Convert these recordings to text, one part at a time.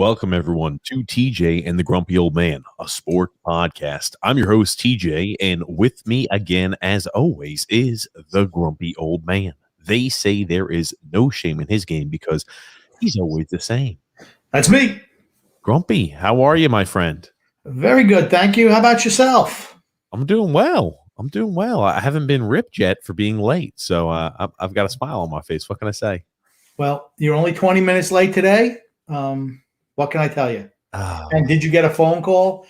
Welcome, everyone, to TJ and the Grumpy Old Man, a sport podcast. I'm your host, TJ, and with me again, as always, is the Grumpy Old Man. They say there is no shame in his game because he's always the same. That's me. Grumpy, how are you, my friend? Very good, thank you. How about yourself? I'm doing well. I haven't been ripped yet for being late, so I've got a smile on my face. What can I say? Well, you're only 20 minutes late today. What can I tell you? Oh. And did you get a phone call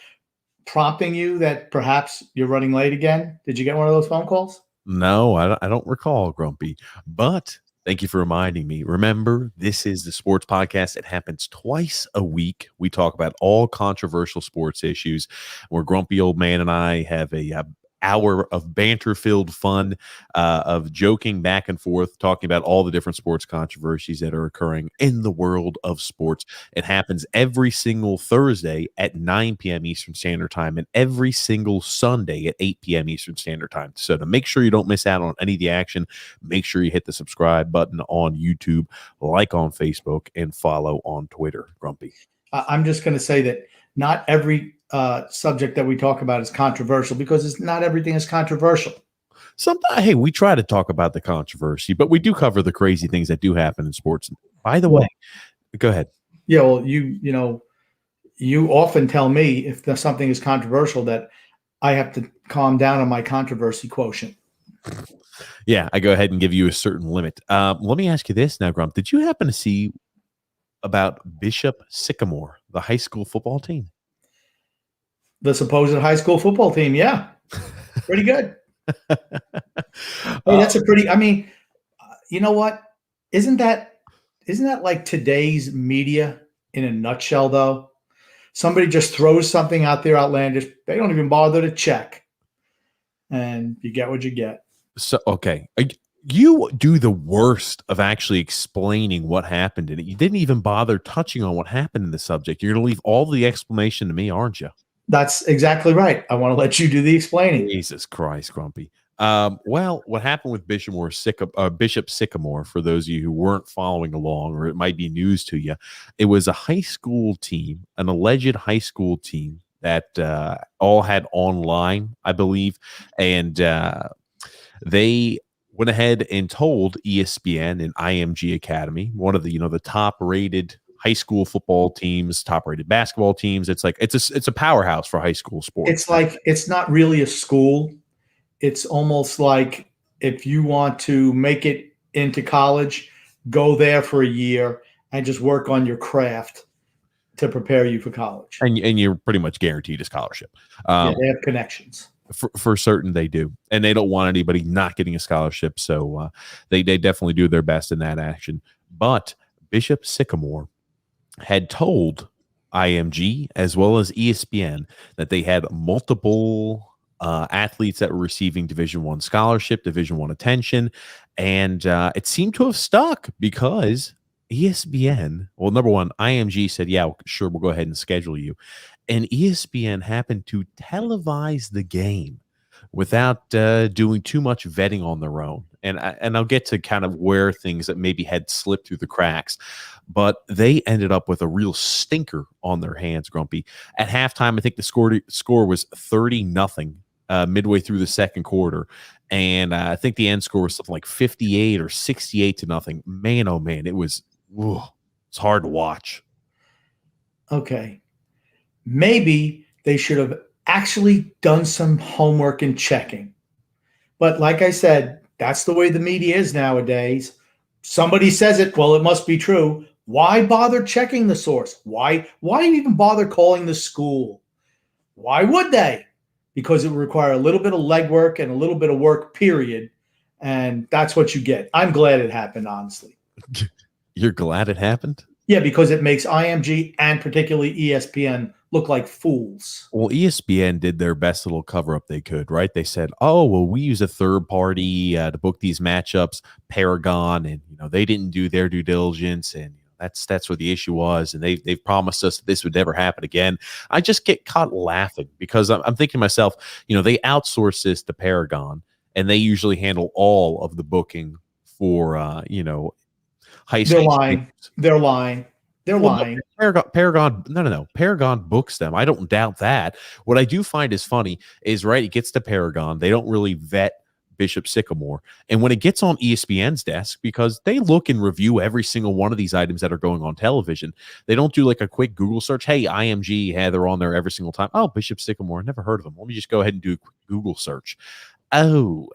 prompting you that perhaps you're running late again? Did you get one of those phone calls? No, I don't recall, Grumpy, but thank you for reminding me. Remember, this is the sports podcast. It happens twice a week. We talk about all controversial sports issues, where Grumpy Old Man and I have a hour of banter-filled fun, of joking back and forth, talking about all the different sports controversies that are occurring in the world of sports. It happens every single Thursday at 9 p.m. Eastern Standard Time and every single Sunday at 8 p.m. Eastern Standard Time. So to make sure you don't miss out on any of the action, make sure you hit the subscribe button on YouTube, like on Facebook, and follow on Twitter, Grumpy. I'm just going to say that not every subject that we talk about is controversial because not everything is controversial. Sometimes, hey, we try to talk about the controversy, but we do cover the crazy things that do happen in sports. By the way, go ahead. Yeah, well, you often tell me if something is controversial that I have to calm down on my controversy quotient. Yeah, I go ahead and give you a certain limit. Let me ask you this now, Grump. Did you happen to see about Bishop Sycamore, the high school football team? The supposed high school football team, yeah. Pretty good. Hey, that's a pretty, you know what? Isn't that like today's media in a nutshell, though? Somebody just throws something out there outlandish. They don't even bother to check. And you get what you get. So, okay. You do the worst of actually explaining what happened in it. You didn't even bother touching on what happened in the subject. You're going to leave all the explanation to me, aren't you? That's exactly right. I want to let you do the explaining. Jesus Christ, Grumpy. Well, what happened with Bishop Sycamore, for those of you who weren't following along, or it might be news to you, it was a high school team, an alleged high school team that all had online, I believe, and they went ahead and told ESPN and IMG Academy, one of the top-rated high school football teams, top-rated basketball teams. It's like it's a powerhouse for high school sports. It's like it's not really a school. It's almost like if you want to make it into college, go there for a year and just work on your craft to prepare you for college. And you're pretty much guaranteed a scholarship. Yeah, they have connections. For certain they do, and they don't want anybody not getting a scholarship, so they definitely do their best in that action. But Bishop Sycamore had told IMG as well as ESPN that they had multiple athletes that were receiving Division I scholarship, Division I attention, and it seemed to have stuck because ESPN, well, number one, IMG said, yeah, sure, we'll go ahead and schedule you. And ESPN happened to televise the game without doing too much vetting on their own. And I'll get to kind of where things that maybe had slipped through the cracks. But they ended up with a real stinker on their hands, Grumpy. At halftime, I think the score was 30-0 midway through the second quarter. And I think the end score was something like 58 or 68-0. Man, oh, man, it's hard to watch. Okay. Maybe they should have actually done some homework and checking. But like I said, that's the way the media is nowadays. Somebody says it, well, it must be true. Why bother checking the source? Why even bother calling the school? Why would they? Because it would require a little bit of legwork and a little bit of work, period. And that's what you get. I'm glad it happened, honestly. You're glad it happened? Yeah, because it makes IMG and particularly ESPN look like fools. Well, ESPN did their best little cover-up they could, right? They said, oh, well, we use a third party to book these matchups, Paragon, and they didn't do their due diligence, and that's what the issue was, and they've promised us that this would never happen again. I just get caught laughing because I'm thinking to myself, they outsource this to Paragon, and they usually handle all of the booking for, high school. They're lying. They're lying. Paragon, no. Paragon books them. I don't doubt that. What I do find is funny is, right, it gets to Paragon. They don't really vet Bishop Sycamore. And when it gets on ESPN's desk, because they look and review every single one of these items that are going on television, they don't do like a quick Google search. Hey, IMG, they're on there every single time. Oh, Bishop Sycamore, never heard of them. Let me just go ahead and do a quick Google search. Oh,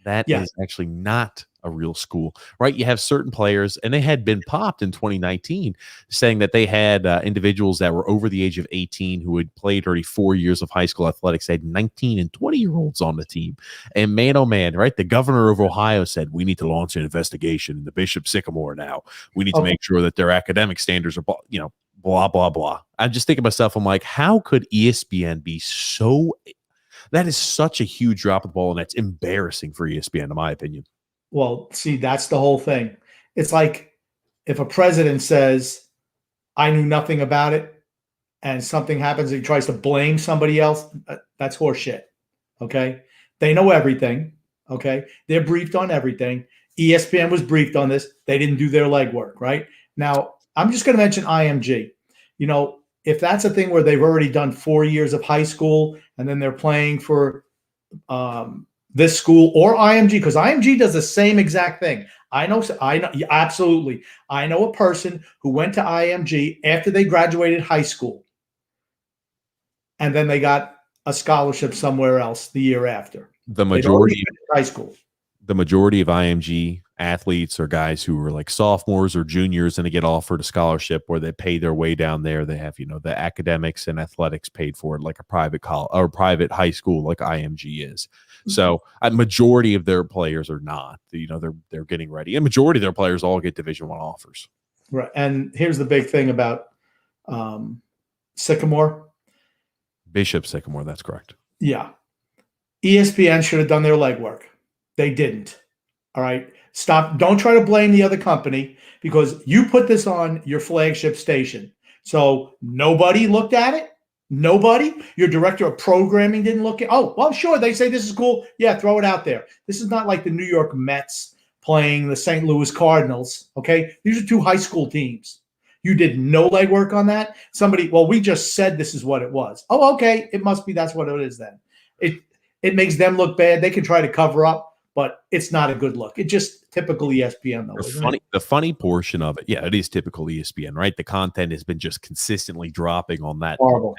that is actually not a real school, right? You have certain players, and they had been popped in 2019 saying that they had individuals that were over the age of 18 who had played already 4 years of high school athletics. They had 19 and 20-year-olds on the team. And man, oh man, right? The governor of Ohio said, we need to launch an investigation into Bishop Sycamore now. We need to make sure that their academic standards are, blah, blah, blah. I just think to myself, I'm like, how could ESPN be so... That is such a huge drop of the ball, and that's embarrassing for ESPN, in my opinion. Well, see, that's the whole thing. It's like if a president says, I knew nothing about it, and something happens and he tries to blame somebody else, that's horseshit, okay? They know everything, okay? They're briefed on everything. ESPN was briefed on this. They didn't do their legwork, right? Now, I'm just going to mention IMG. If that's a thing where they've already done 4 years of high school and then they're playing for this school or IMG, because IMG does the same exact thing. I know, absolutely. I know a person who went to IMG after they graduated high school, and then they got a scholarship somewhere else the year after. The majority of high school. The majority of IMG athletes are guys who are like sophomores or juniors, and they get offered a scholarship where they pay their way down there. They have, the academics and athletics paid for it, like a private college or private high school, like IMG is. So a majority of their players are not. They're getting ready. And majority of their players all get Division I offers. Right. And here's the big thing about Sycamore. Bishop Sycamore, that's correct. Yeah. ESPN should have done their legwork. They didn't. All right. Stop. Don't try to blame the other company, because you put this on your flagship station. So nobody looked at it. Nobody. Your director of programming didn't look at. Oh, well, sure. They say this is cool. Yeah, throw it out there. This is not like the New York Mets playing the St. Louis Cardinals. Okay. These are two high school teams. You did no legwork on that. We just said this is what it was. Oh, okay. It must be that's what it is then. It makes them look bad. They can try to cover up, but it's not a good look. It just typical ESPN though. The funny portion of it, yeah, it is typical ESPN, right? The content has been just consistently dropping on that. Horrible.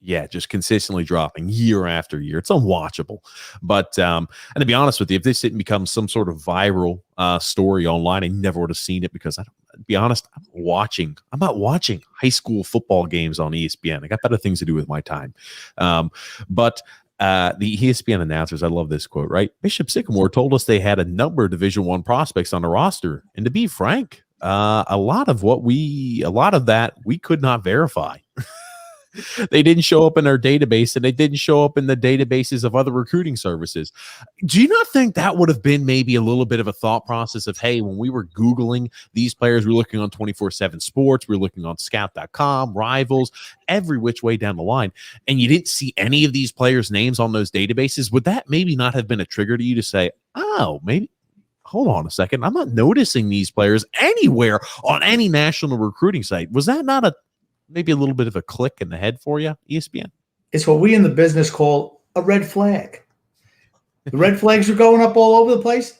Yeah, just consistently dropping year after year. It's unwatchable. But and to be honest with you, if this didn't become some sort of viral story online, I never would have seen it, because to be honest, I'm not watching high school football games on ESPN. I got better things to do with my time. But the ESPN announcers, I love this quote, right? Bishop Sycamore told us they had a number of Division I prospects on the roster. And to be frank, a lot of that we could not verify. They didn't show up in our database, and they didn't show up in the databases of other recruiting services. Do you not think that would have been maybe a little bit of a thought process of, hey, when we were Googling these players, we were looking on 24/7 Sports, we were looking on scout.com, Rivals, every which way down the line, and you didn't see any of these players' names on those databases? Would that maybe not have been a trigger to you to say, oh, maybe, hold on a second, I'm not noticing these players anywhere on any national recruiting site? Was that not maybe a little bit of a click in the head for you, ESPN? It's what we in the business call a red flag. The red flags are going up all over the place.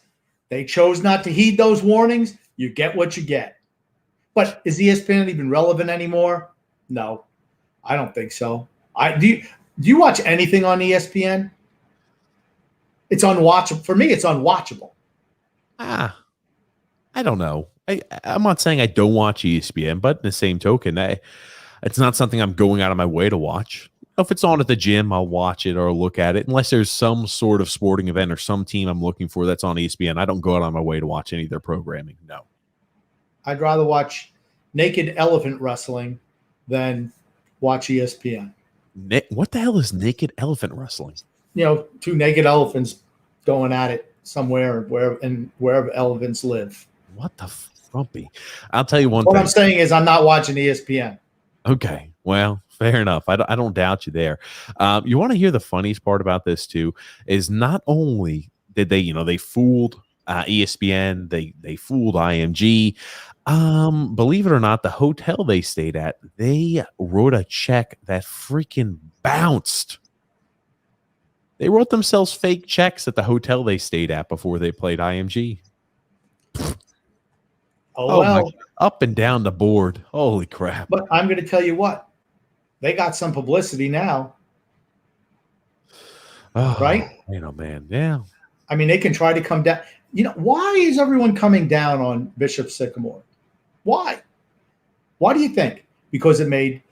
They chose not to heed those warnings. You get what you get. But is ESPN even relevant anymore? No, I don't think so. Do you watch anything on ESPN? It's unwatchable. For me, it's unwatchable. I don't know. I'm not saying I don't watch ESPN, but in the same token, it's not something I'm going out of my way to watch. If it's on at the gym, I'll watch it or look at it. Unless there's some sort of sporting event or some team I'm looking for that's on ESPN, I don't go out on my way to watch any of their programming. No. I'd rather watch naked elephant wrestling than watch ESPN. What the hell is naked elephant wrestling? Two naked elephants going at it somewhere wherever elephants live. What the frumpy? I'll tell you one thing. What I'm saying is I'm not watching ESPN. Okay. Well, fair enough. I don't doubt you there. You want to hear the funniest part about this too, is not only did they fooled ESPN, they fooled IMG. Believe it or not, the hotel they stayed at, they wrote a check that freaking bounced. They wrote themselves fake checks at the hotel they stayed at before they played IMG. Oh, well. Up and down the board. Holy crap. But I'm going to tell you what. They got some publicity now. Oh, right? Man. Yeah. I mean, they can try to come down. Why is everyone coming down on Bishop Sycamore? Why? Why do you think? Because it made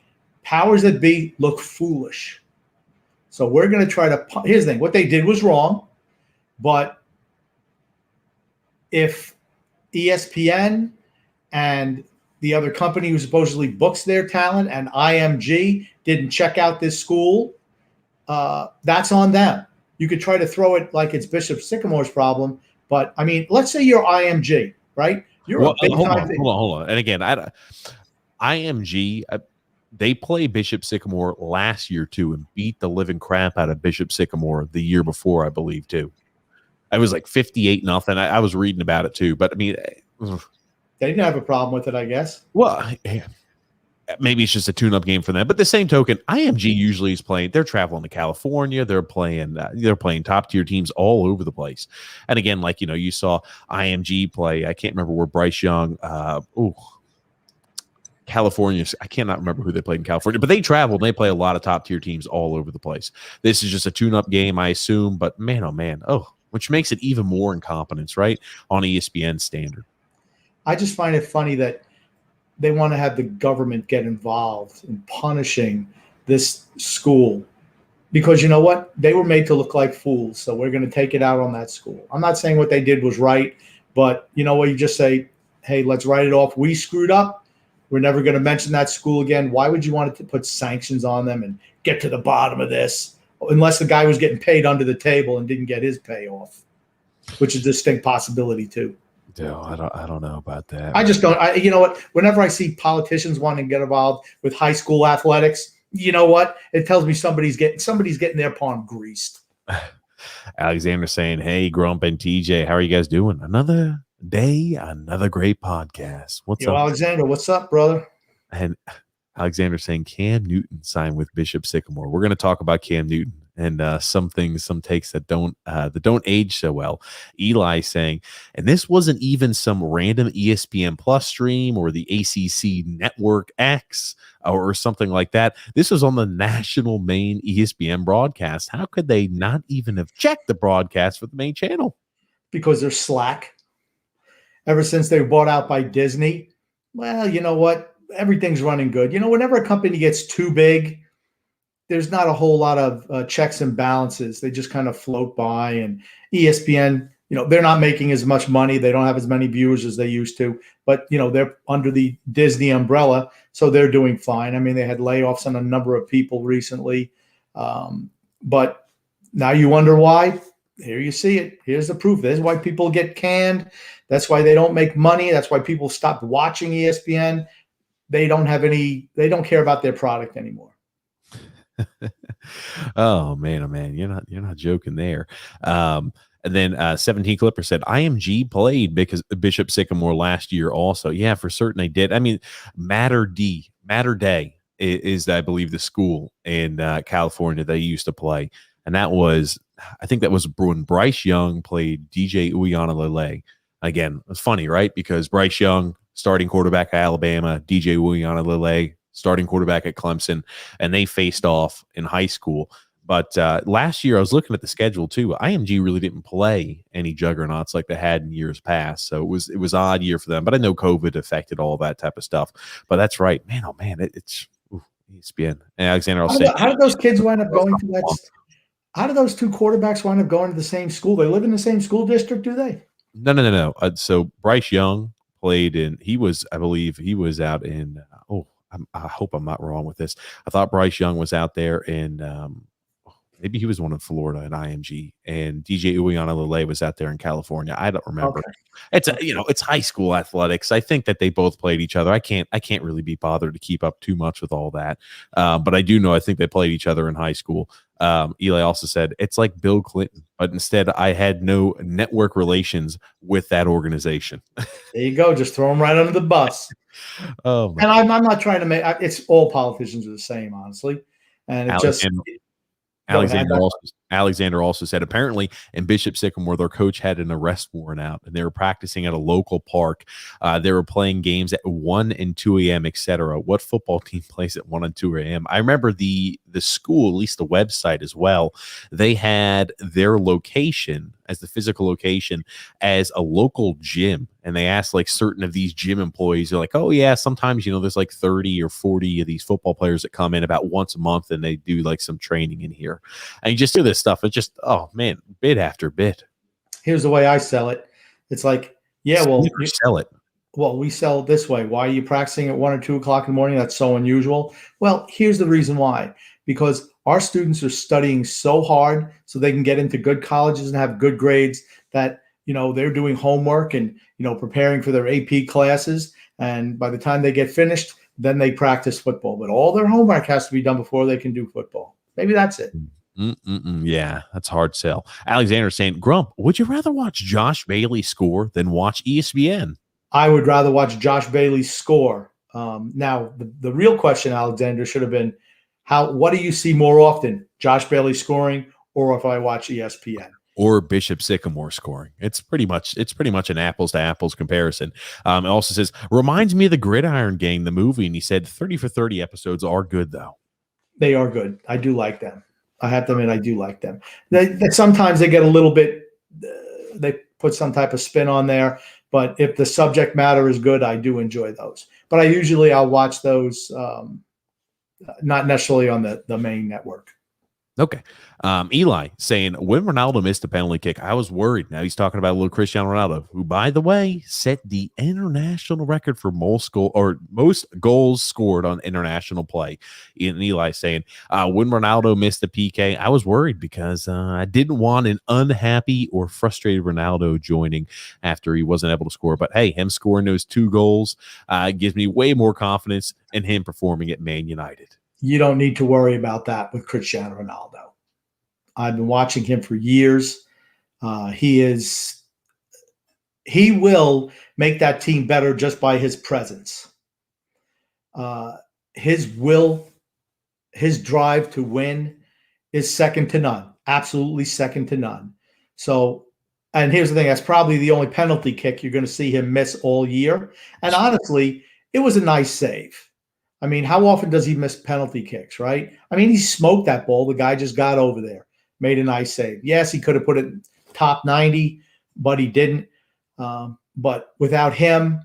powers that be look foolish. So we're going to try to – here's the thing. What they did was wrong. But if ESPN and the other company who supposedly books their talent and IMG didn't check out this school, that's on them. You could try to throw it like it's Bishop Sycamore's problem. But, I mean, let's say you're IMG, right? You're a big time thing. Hold on. And again, IMG, they played Bishop Sycamore last year, too, and beat the living crap out of Bishop Sycamore the year before, I believe, too. I was like 58-0. I was reading about it, too. But, I mean, they didn't have a problem with it, I guess. Well, maybe it's just a tune-up game for them. But the same token, IMG usually is playing. They're traveling to California. They're playing top-tier teams all over the place. And again, like you saw IMG play. I can't remember where Bryce Young. California. I cannot remember who they played in California, but they traveled and they play a lot of top-tier teams all over the place. This is just a tune-up game, I assume. But man, oh man, which makes it even more incompetence, right, on ESPN standard. I just find it funny that they want to have the government get involved in punishing this school because you know what? They were made to look like fools. So we're going to take it out on that school. I'm not saying what they did was right, but you know what? You just say, hey, let's write it off. We screwed up. We're never going to mention that school again. Why would you want to put sanctions on them and get to the bottom of this? Unless the guy was getting paid under the table and didn't get his payoff, which is a distinct possibility too. No, I don't know about that. I just don't. You know what? Whenever I see politicians wanting to get involved with high school athletics, you know what? It tells me somebody's getting their palm greased. Alexander saying, "Hey, Grump and TJ, how are you guys doing? Another day, another great podcast. What's up, Alexander? What's up, brother?" And Alexander saying, Cam Newton signed with Bishop Sycamore. We're going to talk about Cam Newton and some takes that don't age so well. Eli saying, and this wasn't even some random ESPN Plus stream or the ACC Network X or something like that. This was on the national main ESPN broadcast. How could they not even have checked the broadcast for the main channel? Because they're slack. Ever since they were bought out by Disney, well, you know what? Everything's running good. Whenever a company gets too big, there's not a whole lot of checks and balances. They just kind of float by. And ESPN, they're not making as much money. They don't have as many viewers as they used to. But, they're under the Disney umbrella, so they're doing fine. I mean, they had layoffs on a number of people recently. But now you wonder why. Here you see it. Here's the proof. This is why people get canned. That's why they don't make money. That's why people stop watching ESPN. They don't care about their product anymore. Oh man, you're not joking there. And then 17 Clipper said IMG played because Bishop Sycamore last year also. Yeah, for certain they did. I mean, Mater Day is I believe the school in California they used to play, and I think that was when Bryce Young played DJ Uiagalelei. Again, it's funny, right? Because Bryce Young, starting quarterback at Alabama, DJ Uiagalelei, starting quarterback at Clemson, and they faced off in high school. But last year, I was looking at the schedule too. IMG really didn't play any juggernauts like they had in years past, so it was an odd year for them. But I know COVID affected all that type of stuff. But that's right, man. Oh man, it's ESPN. And Alexander, how did those kids wind up going to that? How did those two quarterbacks wind up going to the same school? They live in the same school district, do they? No. So Bryce Young played in. I believe he was out in. I hope I'm not wrong with this. I thought Bryce Young was out there in maybe he was one in Florida at IMG, and DJ Uiagalelei was out there in California. I don't remember. Okay. It's high school athletics. I think that they both played each other. I can't really be bothered to keep up too much with all that. But I do know I think they played each other in high school. Eli also said, it's like Bill Clinton, but instead I had no network relations with that organization. There you go. Just throw them right under the bus. Oh, man. And I'm not trying to make it's all politicians are the same, honestly. And it Alexander also said apparently in Bishop Sycamore, their coach had an arrest warrant out and they were practicing at a local park. They were playing games at 1 and 2 a.m., etc. What football team plays at 1 and 2 a.m.? I remember the school, at least the website as well, they had their location as the physical location as a local gym. And they asked like certain of these gym employees, they're like, oh yeah, sometimes, there's like 30 or 40 of these football players that come in about once a month and they do like some training in here. And you just hear this stuff. It's just, oh man, bit after bit. Here's the way I sell it. It's like, yeah, well, you sell it. Well, we sell it this way. Why are you practicing at 1 or 2 o'clock in the morning? That's so unusual. Well, here's the reason why. Because our students are studying so hard so they can get into good colleges and have good grades that, they're doing homework and, preparing for their AP classes. And by the time they get finished, then they practice football. But all their homework has to be done before they can do football. Maybe that's it. Yeah, that's hard sell. Alexander saying, Grump, would you rather watch Josh Bailey score than watch ESPN? I would rather watch Josh Bailey score. Now, the real question, Alexander, should have been, what do you see more often, Josh Bailey scoring or if I watch ESPN? Or Bishop Sycamore scoring. It's pretty much an apples to apples comparison. It also says, reminds me of the Gridiron Gang, the movie. And he said 30 for 30 episodes are good, though. They are good. I do like them. I have to admit, I do like them. Sometimes they get a little bit, they put some type of spin on there. But if the subject matter is good, I do enjoy those. But I'll watch those, not necessarily on the main network. Okay. Eli saying, when Ronaldo missed a penalty kick, I was worried. Now he's talking about little Cristiano Ronaldo, who, by the way, set the international record for most goals scored on international play. And Eli saying, when Ronaldo missed the PK, I was worried because I didn't want an unhappy or frustrated Ronaldo joining after he wasn't able to score. But hey, him scoring those 2 goals gives me way more confidence in him performing at Man United. You don't need to worry about that with Cristiano Ronaldo. I've been watching him for years. He will make that team better just by his presence. His drive to win is second to none, absolutely second to none. So, and here's the thing, that's probably the only penalty kick you're going to see him miss all year. And honestly, it was a nice save. I mean, how often does he miss penalty kicks, right? I mean, he smoked that ball. The guy just got over there, made a nice save. Yes, he could have put it top 90, but he didn't. But without him,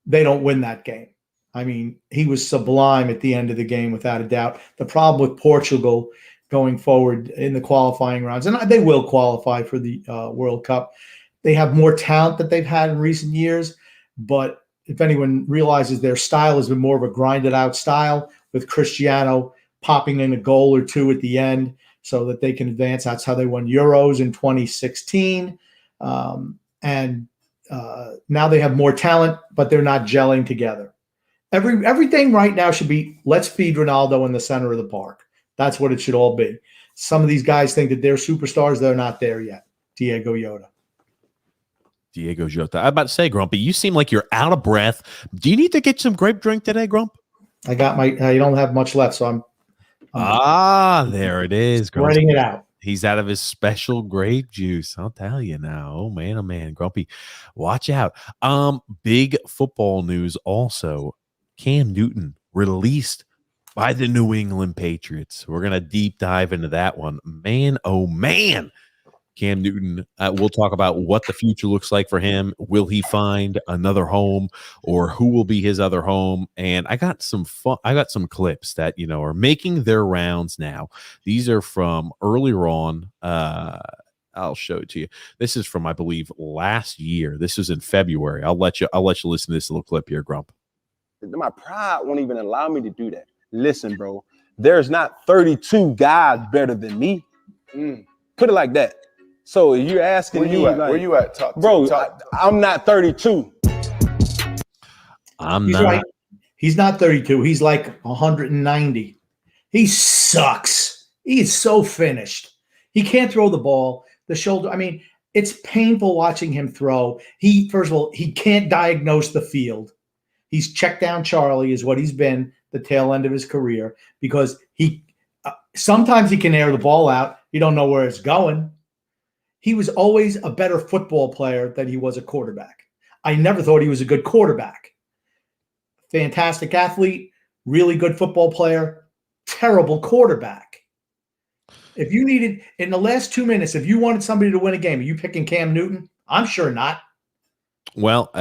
they don't win that game. I mean, he was sublime at the end of the game, without a doubt. The problem with Portugal going forward in the qualifying rounds, and they will qualify for the World Cup, they have more talent that they've had in recent years, but if anyone realizes, their style has been more of a grinded out style, with Cristiano popping in a goal or 2 at the end so that they can advance. That's how they won Euros in 2016. Now they have more talent, but they're not gelling together. Everything right now should be, let's feed Ronaldo in the center of the park. That's what it should all be. Some of these guys think that they're superstars. They're not there yet. Diego Jota. I'm about to say, Grumpy, you seem like you're out of breath. Do you need to get some grape drink today, Grump? I don't have much left, so I'm there it is. spreading it out. He's out of his special grape juice. I'll tell you now. Oh man, Grumpy, watch out. Big football news also. Cam Newton released by the New England Patriots. We're gonna deep dive into that one. Man, oh man. Cam Newton, we'll talk about what the future looks like for him. Will he find another home, or who will be his other home? And I got some clips that, are making their rounds now. These are from earlier on. I'll show it to you. This is from, I believe, last year. This is in February. I'll let you listen to this little clip here, Grump. My pride won't even allow me to do that. Listen, bro, there's not 32 guys better than me. Put it like that. So you're asking where you at? I'm not 32. He's not. Right. He's not 32. He's like 190. He sucks. He is so finished. He can't throw the ball. The shoulder. I mean, it's painful watching him throw. First of all, he can't diagnose the field. He's check down Charlie is what he's been the tail end of his career because sometimes he can air the ball out. You don't know where it's going. He was always a better football player than he was a quarterback. I never thought he was a good quarterback. Fantastic athlete, really good football player, terrible quarterback. If you needed, in the last 2 minutes, if you wanted somebody to win a game, are you picking Cam Newton? I'm sure not. Well,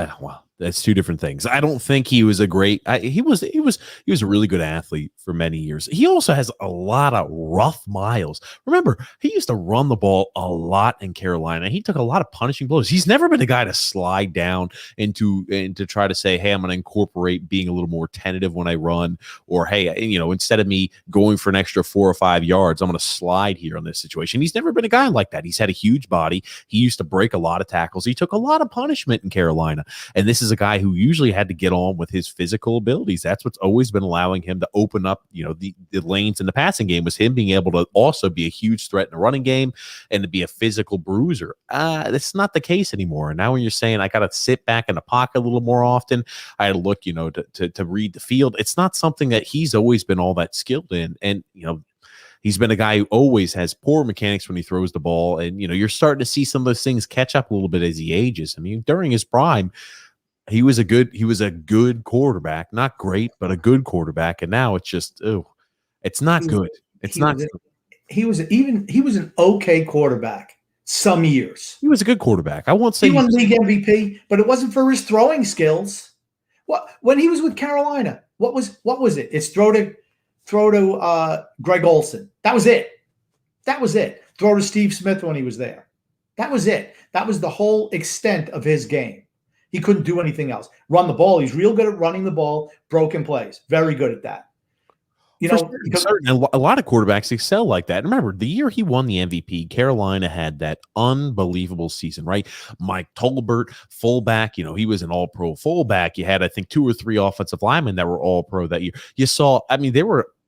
that's two different things. I don't think he was a great. He was a really good athlete for many years. He also has a lot of rough miles. Remember, he used to run the ball a lot in Carolina. He took a lot of punishing blows. He's never been a guy to slide down and to try to say, "Hey, I'm going to incorporate being a little more tentative when I run," or "Hey, instead of me going for an extra 4 or 5 yards, I'm going to slide here on this situation." He's never been a guy like that. He's had a huge body. He used to break a lot of tackles. He took a lot of punishment in Carolina, and this is a guy who usually had to get on with his physical abilities. That's what's always been allowing him to open up, the lanes in the passing game, was him being able to also be a huge threat in the running game and to be a physical bruiser. That's not the case anymore. And now when you're saying I got to sit back in the pocket a little more often, I had to look, to read the field. It's not something that he's always been all that skilled in. And, he's been a guy who always has poor mechanics when he throws the ball. And, you're starting to see some of those things catch up a little bit as he ages. I mean, during his prime, he was a good quarterback, not great, but a good quarterback. And now it's just, it's not good. It's not good. He was an okay quarterback some years. He was a good quarterback. I won't say he won league MVP, but it wasn't for his throwing skills. When he was with Carolina, what was it? It's throw to Greg Olsen. That was it. Throw to Steve Smith when he was there. That was it. That was the whole extent of his game. He couldn't do anything else. Run the ball. He's real good at running the ball, broken plays. Very good at that. A lot of quarterbacks excel like that. Remember, the year he won the MVP, Carolina had that unbelievable season, right? Mike Tolbert, fullback, he was an all-pro fullback. You had, I think, 2 or 3 offensive linemen that were all-pro that year. You saw,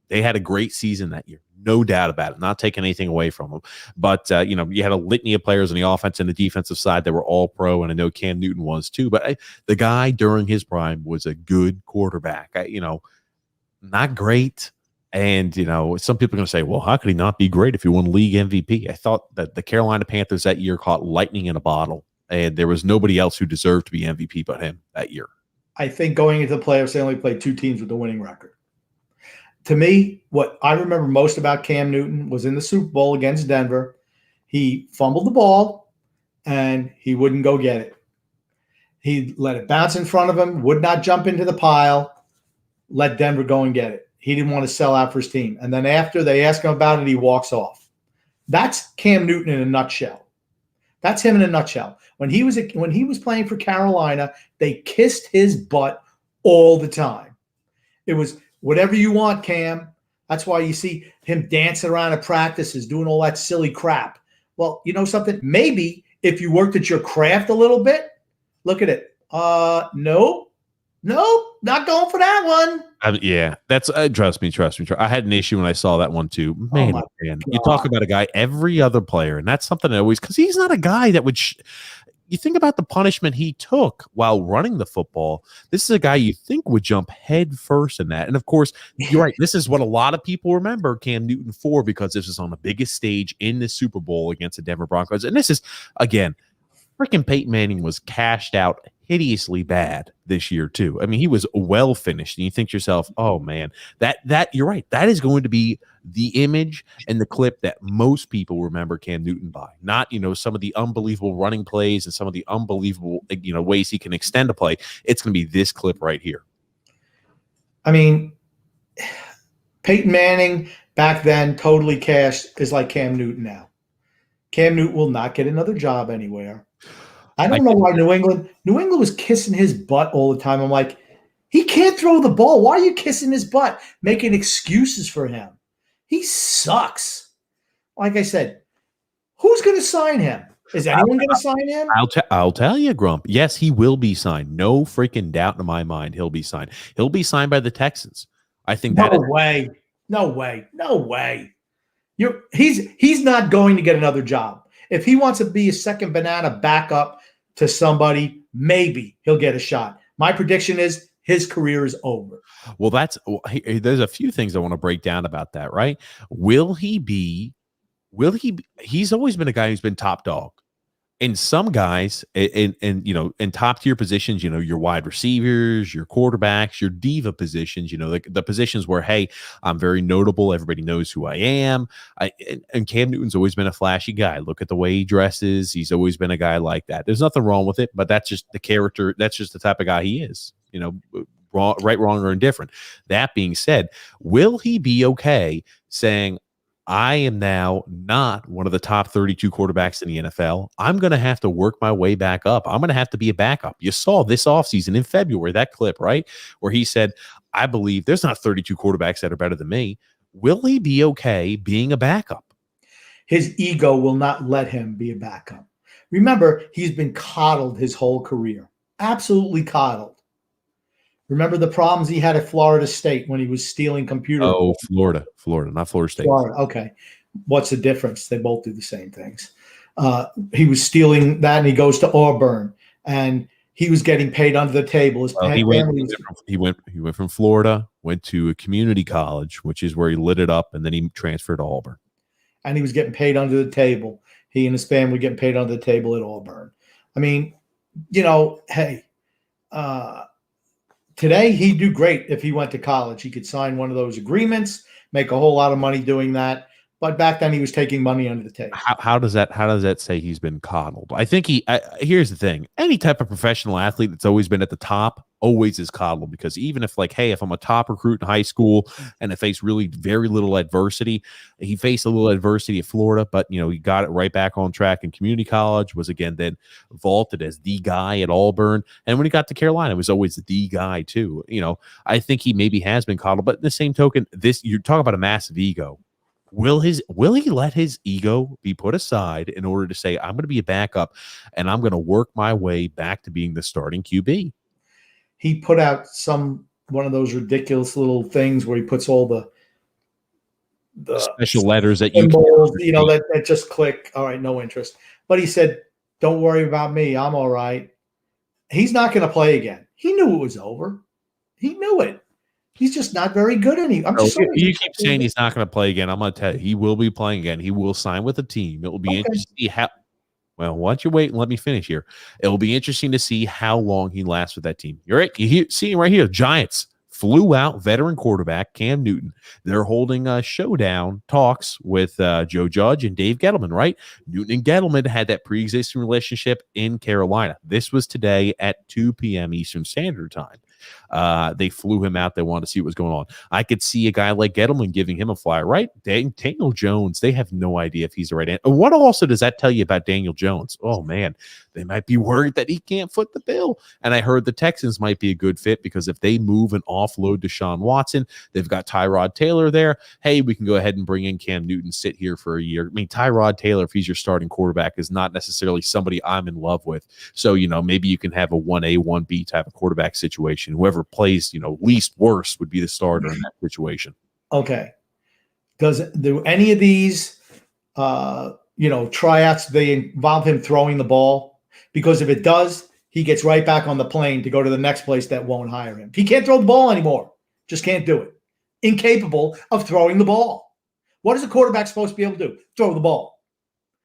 they had a great season that year. No doubt about it. Not taking anything away from them. But, you had a litany of players on the offense and the defensive side that were all pro, and I know Cam Newton was too. But the guy during his prime was a good quarterback. Not great. And, some people are going to say, well, how could he not be great if he won league MVP? I thought that the Carolina Panthers that year caught lightning in a bottle, and there was nobody else who deserved to be MVP but him that year. I think going into the playoffs, they only played 2 teams with the winning record. To me, what I remember most about Cam Newton was in the Super Bowl against Denver. He fumbled the ball, and he wouldn't go get it. He let it bounce in front of him, would not jump into the pile, let Denver go and get it. He didn't want to sell out for his team. And then after they ask him about it, he walks off. That's Cam Newton in a nutshell. That's him in a nutshell. When he was playing for Carolina, they kissed his butt all the time. It was whatever you want, Cam. That's why you see him dancing around at practices, doing all that silly crap. Well, you know something? Maybe if you worked at your craft a little bit, look at it. Nope, not going for that one. Yeah, that's trust me. I had an issue when I saw that one too. Man, you talk about a guy, every other player, and that's something I always, because he's not a guy that would. You think about the punishment he took while running the football. This is a guy you think would jump head first in that. And of course, you're right. This is what a lot of people remember Cam Newton for, because this was on the biggest stage in the Super Bowl against the Denver Broncos. And this is, again, freaking Peyton Manning was cashed out hideously bad this year too. I mean, he was well finished, and you think to yourself, oh man, that you're right. That is going to be the image and the clip that most people remember Cam Newton by. Not, some of the unbelievable running plays and some of the unbelievable, ways he can extend a play. It's going to be this clip right here. I mean, Peyton Manning back then, totally cashed, is like Cam Newton now. Cam Newton will not get another job anywhere. I don't know why New England was kissing his butt all the time. I'm like, he can't throw the ball. Why are you kissing his butt? Making excuses for him. He sucks. Like I said, who's going to sign him? Is anyone going to sign him? I'll tell you, Grump. Yes, he will be signed. No freaking doubt in my mind he'll be signed. He'll be signed by the Texans. I think No way. He's not going to get another job. If he wants to be a second banana backup to somebody, maybe he'll get a shot. My prediction is his career is over. Well, there's a few things I want to break down about that, right? He's always been a guy who's been top dog. And some guys in top tier positions, your wide receivers, your quarterbacks, your diva positions, the positions where, hey, I'm very notable. Everybody knows who I am. And Cam Newton's always been a flashy guy. Look at the way he dresses. He's always been a guy like that. There's nothing wrong with it, but that's just the character. That's just the type of guy he is, right, wrong, or indifferent. That being said, will he be okay saying, I am now not one of the top 32 quarterbacks in the NFL. I'm going to have to work my way back up. I'm going to have to be a backup. You saw this offseason in February, that clip, right? Where he said, I believe there's not 32 quarterbacks that are better than me. Will he be okay being a backup? His ego will not let him be a backup. Remember, he's been coddled his whole career. Absolutely coddled. Remember the problems he had at Florida State when he was stealing computers? Oh, Florida, not Florida State. Florida, okay. What's the difference? They both do the same things. He was stealing that, and he goes to Auburn, and he was getting paid under the table. He went from Florida, went to a community college, which is where he lit it up, and then he transferred to Auburn. And he was getting paid under the table. He and his family were getting paid under the table at Auburn. I mean, hey, today, he'd do great if he went to college. He could sign one of those agreements, make a whole lot of money doing that. But back then, he was taking money under the table. How does that say he's been coddled? I think here's the thing. Any type of professional athlete that's always been at the top always is coddled, because even if if I'm a top recruit in high school and I face really very little adversity, he faced a little adversity at Florida, but he got it right back on track in community college, was again then vaulted as the guy at Auburn. And when he got to Carolina, it was always the guy too. I think he maybe has been coddled, but in the same token, you're talking about a massive ego. Will he let his ego be put aside in order to say, I'm going to be a backup and I'm going to work my way back to being the starting QB? He put out one of those ridiculous little things where he puts all the special letters that symbols, that just click. All right, no interest. But he said, don't worry about me. I'm all right. He's not going to play again. He knew it was over. He knew it. He's just not very good anymore. You keep saying he's not going to play again. I'm going to tell you, he will be playing again. He will sign with a team. It will be interesting to see how. Well, why don't you wait and let me finish here? It will be interesting to see how long he lasts with that team. You're right. You see him right here. Giants flew out veteran quarterback Cam Newton. They're holding showdown talks with Joe Judge and Dave Gettleman, right? Newton and Gettleman had that pre-existing relationship in Carolina. This was today at 2 p.m. Eastern Standard Time. They flew him out. They wanted to see what was going on. I could see a guy like Gettleman giving him a flyer, right? Daniel Jones, they have no idea if he's the right answer. What also does that tell you about Daniel Jones? Oh, man, they might be worried that he can't foot the bill. And I heard the Texans might be a good fit because if they move and offload Deshaun Watson, they've got Tyrod Taylor there. Hey, we can go ahead and bring in Cam Newton, sit here for a year. I mean, Tyrod Taylor, if he's your starting quarterback, is not necessarily somebody I'm in love with. So, maybe you can have a 1A, 1B type of quarterback situation. Whoever plays, least worst would be the starter in that situation. Okay. Do any of these, tryouts, they involve him throwing the ball? Because if it does, he gets right back on the plane to go to the next place that won't hire him. He can't throw the ball anymore. Just can't do it. Incapable of throwing the ball. What is a quarterback supposed to be able to do? Throw the ball.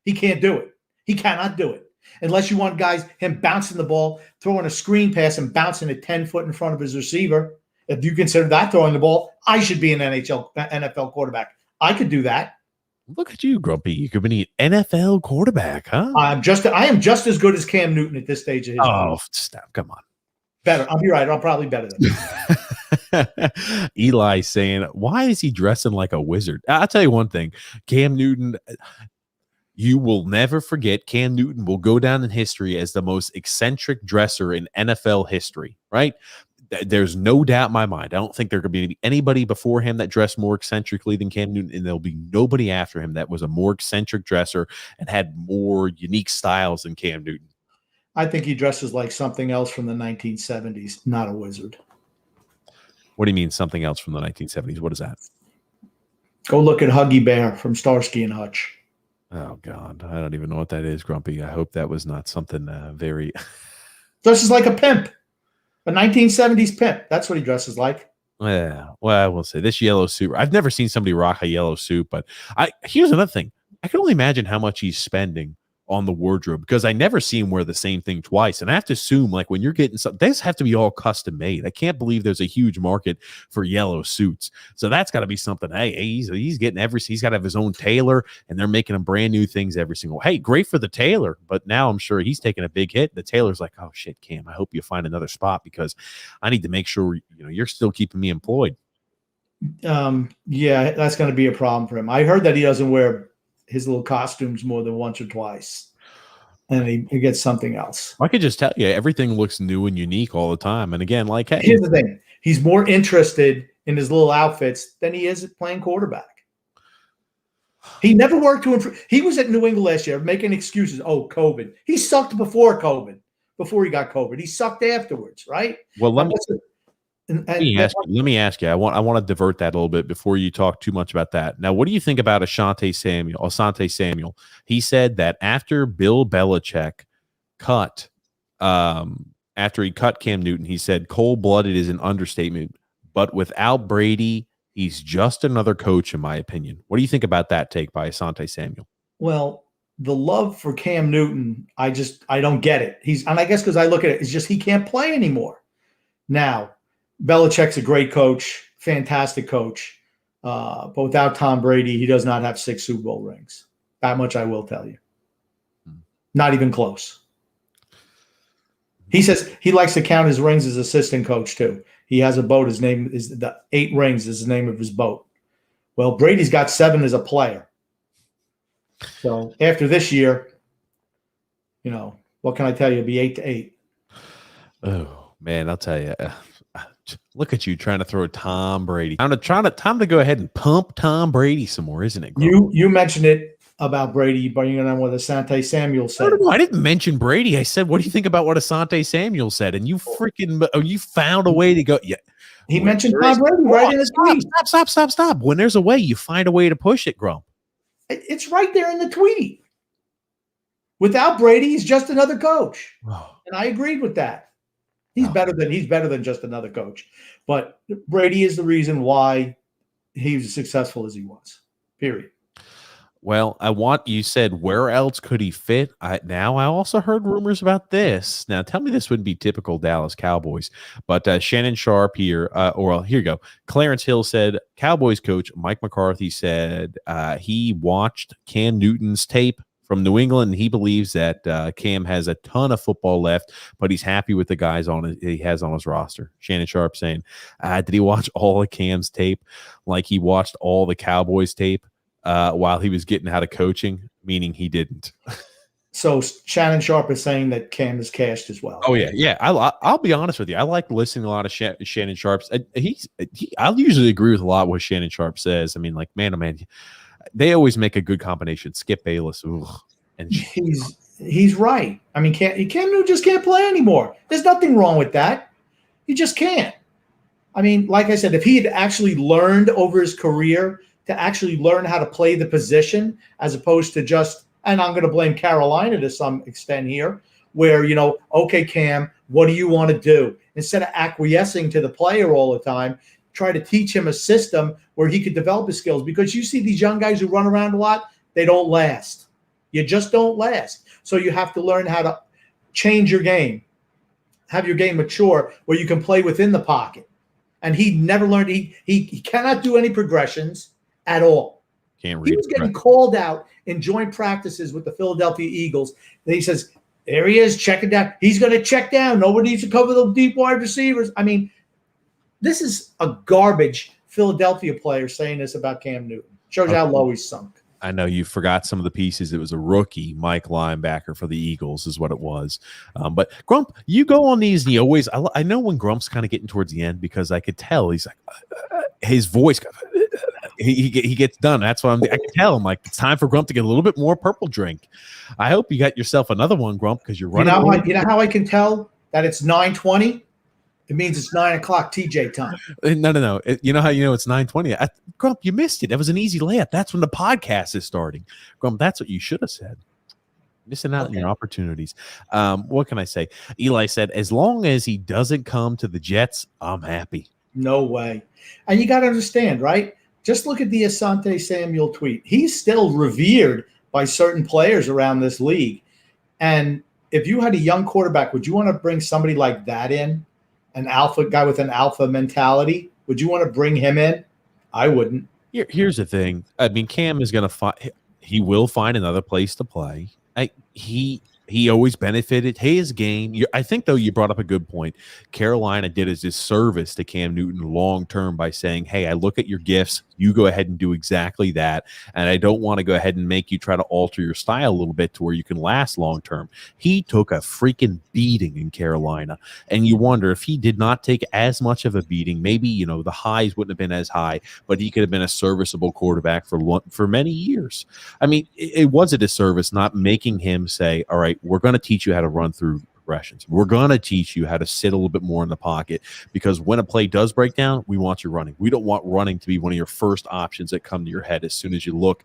He can't do it. He cannot do it. Unless you want him bouncing the ball, throwing a screen pass and bouncing it 10 foot in front of his receiver. If you consider that throwing the ball, I should be an NFL quarterback. I could do that. Look at you, Grumpy. You could be an NFL quarterback, huh? I am just as good as Cam Newton at this stage of his career. Stop. Come on. Better. I'll be right. I'm probably better than you. Eli saying, why is he dressing like a wizard? I'll tell you one thing. Cam Newton, you will never forget, Cam Newton will go down in history as the most eccentric dresser in NFL history, right? There's no doubt in my mind. I don't think there could be anybody before him that dressed more eccentrically than Cam Newton, and there'll be nobody after him that was a more eccentric dresser and had more unique styles than Cam Newton. I think he dresses like something else from the 1970s, not a wizard. What do you mean something else from the 1970s? What is that? Go look at Huggy Bear from Starsky and Hutch. Oh God, I don't even know what that is, Grumpy. I hope that was not something very. Dresses like a pimp, a 1970s pimp. That's what he dresses like. Yeah, well, I will say this yellow suit. I've never seen somebody rock a yellow suit, but here's another thing. I can only imagine how much he's spending on the wardrobe because I never see him wear the same thing twice. And I have to assume, like, when you're getting something, these have to be all custom made. I can't believe there's a huge market for yellow suits. So that's got to be something. Hey, he's getting he's got to have his own tailor, and they're making him brand new things every single. Hey, great for the tailor, but now I'm sure he's taking a big hit. The tailor's like, oh shit, Cam, I hope you find another spot because I need to make sure you're still keeping me employed. Yeah, that's going to be a problem for him. I heard that he doesn't wear his little costumes more than once or twice, and he gets something else. I could just tell you, everything looks new and unique all the time. And again, like, hey, here's the thing: he's more interested in his little outfits than he is at playing quarterback. He never worked to improve. He was at New England last year making excuses. Oh, COVID. He sucked before COVID. Before he got COVID, he sucked afterwards, right? Well, let me ask you. I want to divert that a little bit before you talk too much about that. Now, what do you think about Asante Samuel? He said that after Bill Belichick after he cut Cam Newton, he said cold-blooded is an understatement, but without Brady, he's just another coach, in my opinion. What do you think about that take by Asante Samuel? Well, the love for Cam Newton, I don't get it. And I guess because I look at it, it's just he can't play anymore. Now, Belichick's a great coach, fantastic coach. But without Tom Brady, he does not have 6 Super Bowl rings. That much I will tell you. Not even close. He says he likes to count his rings as assistant coach too. He has a boat. His name is the 8 rings is the name of his boat. Well, Brady's got 7 as a player. So after this year, what can I tell you? It'll be 8-8. Oh man, I'll tell you. Look at you trying to throw Tom Brady. Time to go ahead and pump Tom Brady some more, isn't it? You mentioned it about Brady, bringing it on what Asante Samuel said. No, I didn't mention Brady. I said, what do you think about what Asante Samuel said? And you found a way to go. Yeah, he mentioned Tom Brady right in his tweet. Stop. When there's a way, you find a way to push it, Grump. It's right there in the tweet. Without Brady, he's just another coach, and I agreed with that. He's better than just another coach. But Brady is the reason why he's as successful as he was. Period. Well, you said where else could he fit? I also heard rumors about this. Now, tell me this wouldn't be typical Dallas Cowboys, but Shannon Sharp here, here you go. Clarence Hill said Cowboys coach Mike McCarthy said he watched Cam Newton's tape from New England, and he believes that Cam has a ton of football left, but he's happy with the guys he has on his roster. Shannon Sharp saying, did he watch all of Cam's tape like he watched all the Cowboys tape while he was getting out of coaching? Meaning he didn't. So Shannon Sharp is saying that Cam is cashed as well. Oh yeah. I'll be honest with you. I like listening to a lot of Shannon Sharp's. I'll usually agree with a lot what Shannon Sharp says. I mean, like, man, oh man. They always make a good combination. Skip Bayless. And he's right. I mean, Cam Newton just can't play anymore. There's nothing wrong with that. He just can't. I mean, like I said, if he had actually learned over his career to actually learn how to play the position as opposed to just, and I'm going to blame Carolina to some extent here, where, okay, Cam, what do you want to do? Instead of acquiescing to the player all the time, try to teach him a system where he could develop his skills, because you see these young guys who run around a lot, they don't last. You just don't last. So you have to learn how to change your game, have your game mature where you can play within the pocket. And he never learned. He cannot do any progressions at all. Can't read. He was getting called out in joint practices with the Philadelphia Eagles. And he says, there he is, checking down. He's going to check down. Nobody needs to cover the deep wide receivers. I mean, this is a garbage Philadelphia player saying this about Cam Newton. Shows you how low he's sunk. I know you forgot some of the pieces. It was a rookie, Mike linebacker for the Eagles is what it was. But Grump, you go on these and you always – I know when Grump's kind of getting towards the end because I could tell he's like his voice he gets done. That's why I can tell him like it's time for Grump to get a little bit more purple drink. I hope you got yourself another one, Grump, because you're running. You know how I can tell that it's 9:20? It means it's 9:00 TJ time. No. You know how you know it's 9:20? Grump, you missed it. That was an easy layup. That's when the podcast is starting. Grump, that's what you should have said. Missing out on your opportunities. What can I say? Eli said, as long as he doesn't come to the Jets, I'm happy. No way. And you got to understand, right? Just look at the Asante Samuel tweet. He's still revered by certain players around this league. And if you had a young quarterback, would you want to bring somebody like that in? An alpha guy with an alpha mentality? Would you want to bring him in? I wouldn't. Here's the thing. I mean, Cam is going to find. He will find another place to play. He always benefited his game. I think, though, you brought up a good point. Carolina did a disservice to Cam Newton long term by saying, hey, I look at your gifts. You go ahead and do exactly that. And I don't want to go ahead and make you try to alter your style a little bit to where you can last long term. He took a freaking beating in Carolina. And you wonder if he did not take as much of a beating, maybe, the highs wouldn't have been as high, but he could have been a serviceable quarterback for many years. I mean, it was a disservice not making him say, all right, we're going to teach you how to run through progressions. We're going to teach you how to sit a little bit more in the pocket, because when a play does break down, we want you running. We don't want running to be one of your first options that come to your head. As soon as you look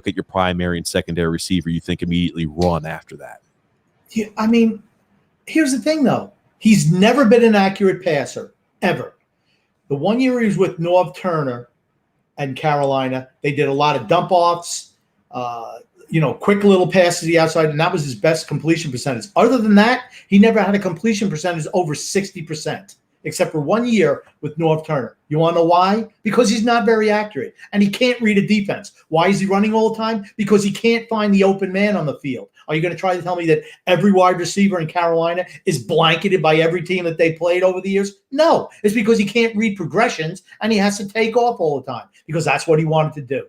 at your primary and secondary receiver, you think immediately run after that. Yeah, I mean, here's the thing, though. He's never been an accurate passer, ever. The 1 year he was with Norv Turner and Carolina, they did a lot of dump-offs, quick little passes to the outside, and that was his best completion percentage. Other than that, he never had a completion percentage over 60%, except for 1 year with North Turner. You want to know why? Because he's not very accurate, and he can't read a defense. Why is he running all the time? Because he can't find the open man on the field. Are you going to try to tell me that every wide receiver in Carolina is blanketed by every team that they played over the years? No, it's because he can't read progressions, and he has to take off all the time, because that's what he wanted to do.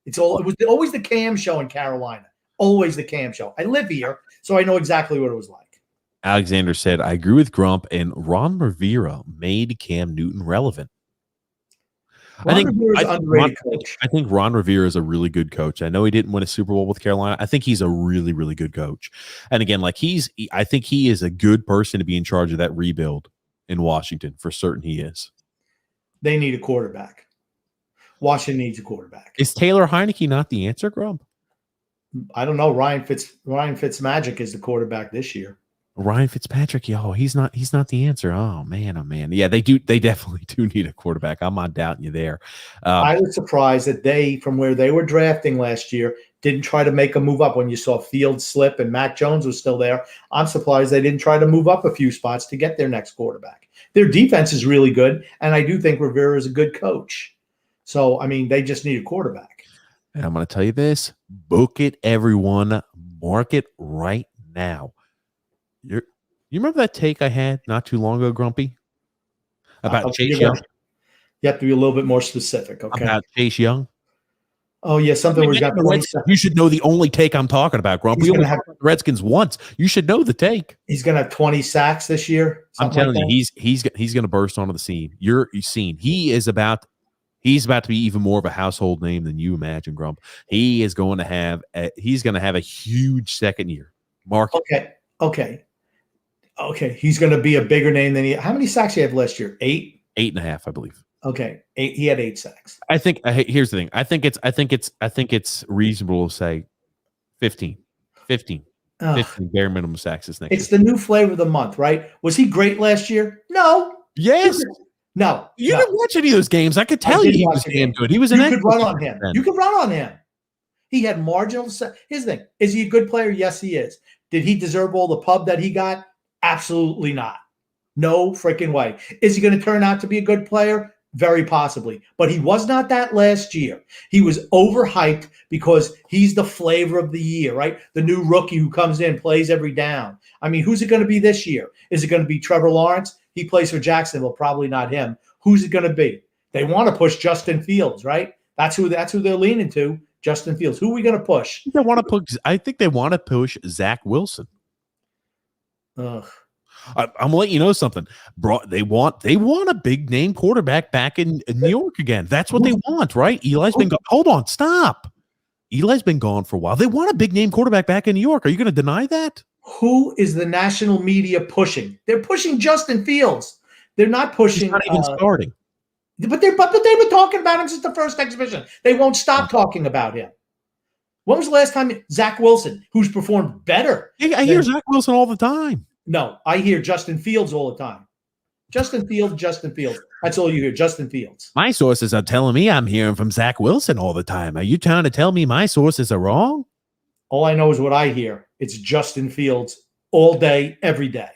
It was always the Cam show in Carolina. Always the Cam show. I live here, so I know exactly what it was like. Alexander said, I agree with Grump, and Ron Rivera made Cam Newton relevant. I think Ron Rivera is a really good coach. I know he didn't win a Super Bowl with Carolina. I think he's a really, really good coach. And again, I think he is a good person to be in charge of that rebuild in Washington. For certain he is. They need a quarterback. Washington needs a quarterback. Is Taylor Heineke not the answer, Grump? I don't know. Ryan Fitzmagic is the quarterback this year. Ryan Fitzpatrick, he's not the answer. Oh man. Yeah, they definitely do need a quarterback. I'm not doubting you there. I was surprised that from where they were drafting last year, didn't try to make a move up when you saw Fields slip and Mac Jones was still there. I'm surprised they didn't try to move up a few spots to get their next quarterback. Their defense is really good, and I do think Rivera is a good coach. So, I mean, they just need a quarterback. And I'm going to tell you this. Book it, everyone. Mark it right now. You remember that take I had not too long ago, Grumpy? About Chase Young? You have to be a little bit more specific, okay? About Chase Young? Oh, yeah, something where he's got 20 sacks. You should know the only take I'm talking about, Grump. We only have the Redskins once. You should know the take. He's going to have 20 sacks this year. I'm telling you, he's going to burst onto the scene. You've seen. He's about to be even more of a household name than you imagine, Grump. He's going to have a huge second year. Mark. Okay. He's going to be a bigger name than how many sacks did he have last year? 8? 8.5, I believe. Okay. 8. He had 8 sacks. I think here's the thing. I think it's reasonable to say 15 bare minimum sacks this next year. It's the new flavor of the month, right? Was he great last year? No. Yes. No. You didn't watch any of those games. I could tell you he was damn good. He was You could run on him. You could run on him. He had marginal. Here's the thing. Is he a good player? Yes, he is. Did he deserve all the pub that he got? Absolutely not. No freaking way. Is he going to turn out to be a good player? Very possibly. But he was not that last year. He was overhyped because he's the flavor of the year, right? The new rookie who comes in, plays every down. I mean, who's it going to be this year? Is it going to be Trevor Lawrence? He plays for Jacksonville. Probably not him. Who's it going to be? They want to push Justin Fields, right? That's who they're leaning to. Justin Fields. Who are we going to push? I think they want to push Zach Wilson. Ugh. I'm gonna let you know something. They want a big name quarterback back in New York again. That's what they want, right? Eli's been gone. Hold on, stop. Eli's been gone for a while. They want a big name quarterback back in New York. Are you going to deny that? Who is the national media pushing? They're pushing Justin Fields. They're not pushing. He's not even starting. But they've been talking about him since the first exhibition. They won't stop talking about him. When was the last time Zach Wilson, who's performed better? I hear Zach Wilson all the time. No, I hear Justin Fields all the time. Justin Fields. That's all you hear, Justin Fields. My sources are telling me I'm hearing from Zach Wilson all the time. Are you trying to tell me my sources are wrong? All I know is what I hear. It's Justin Fields all day, every day.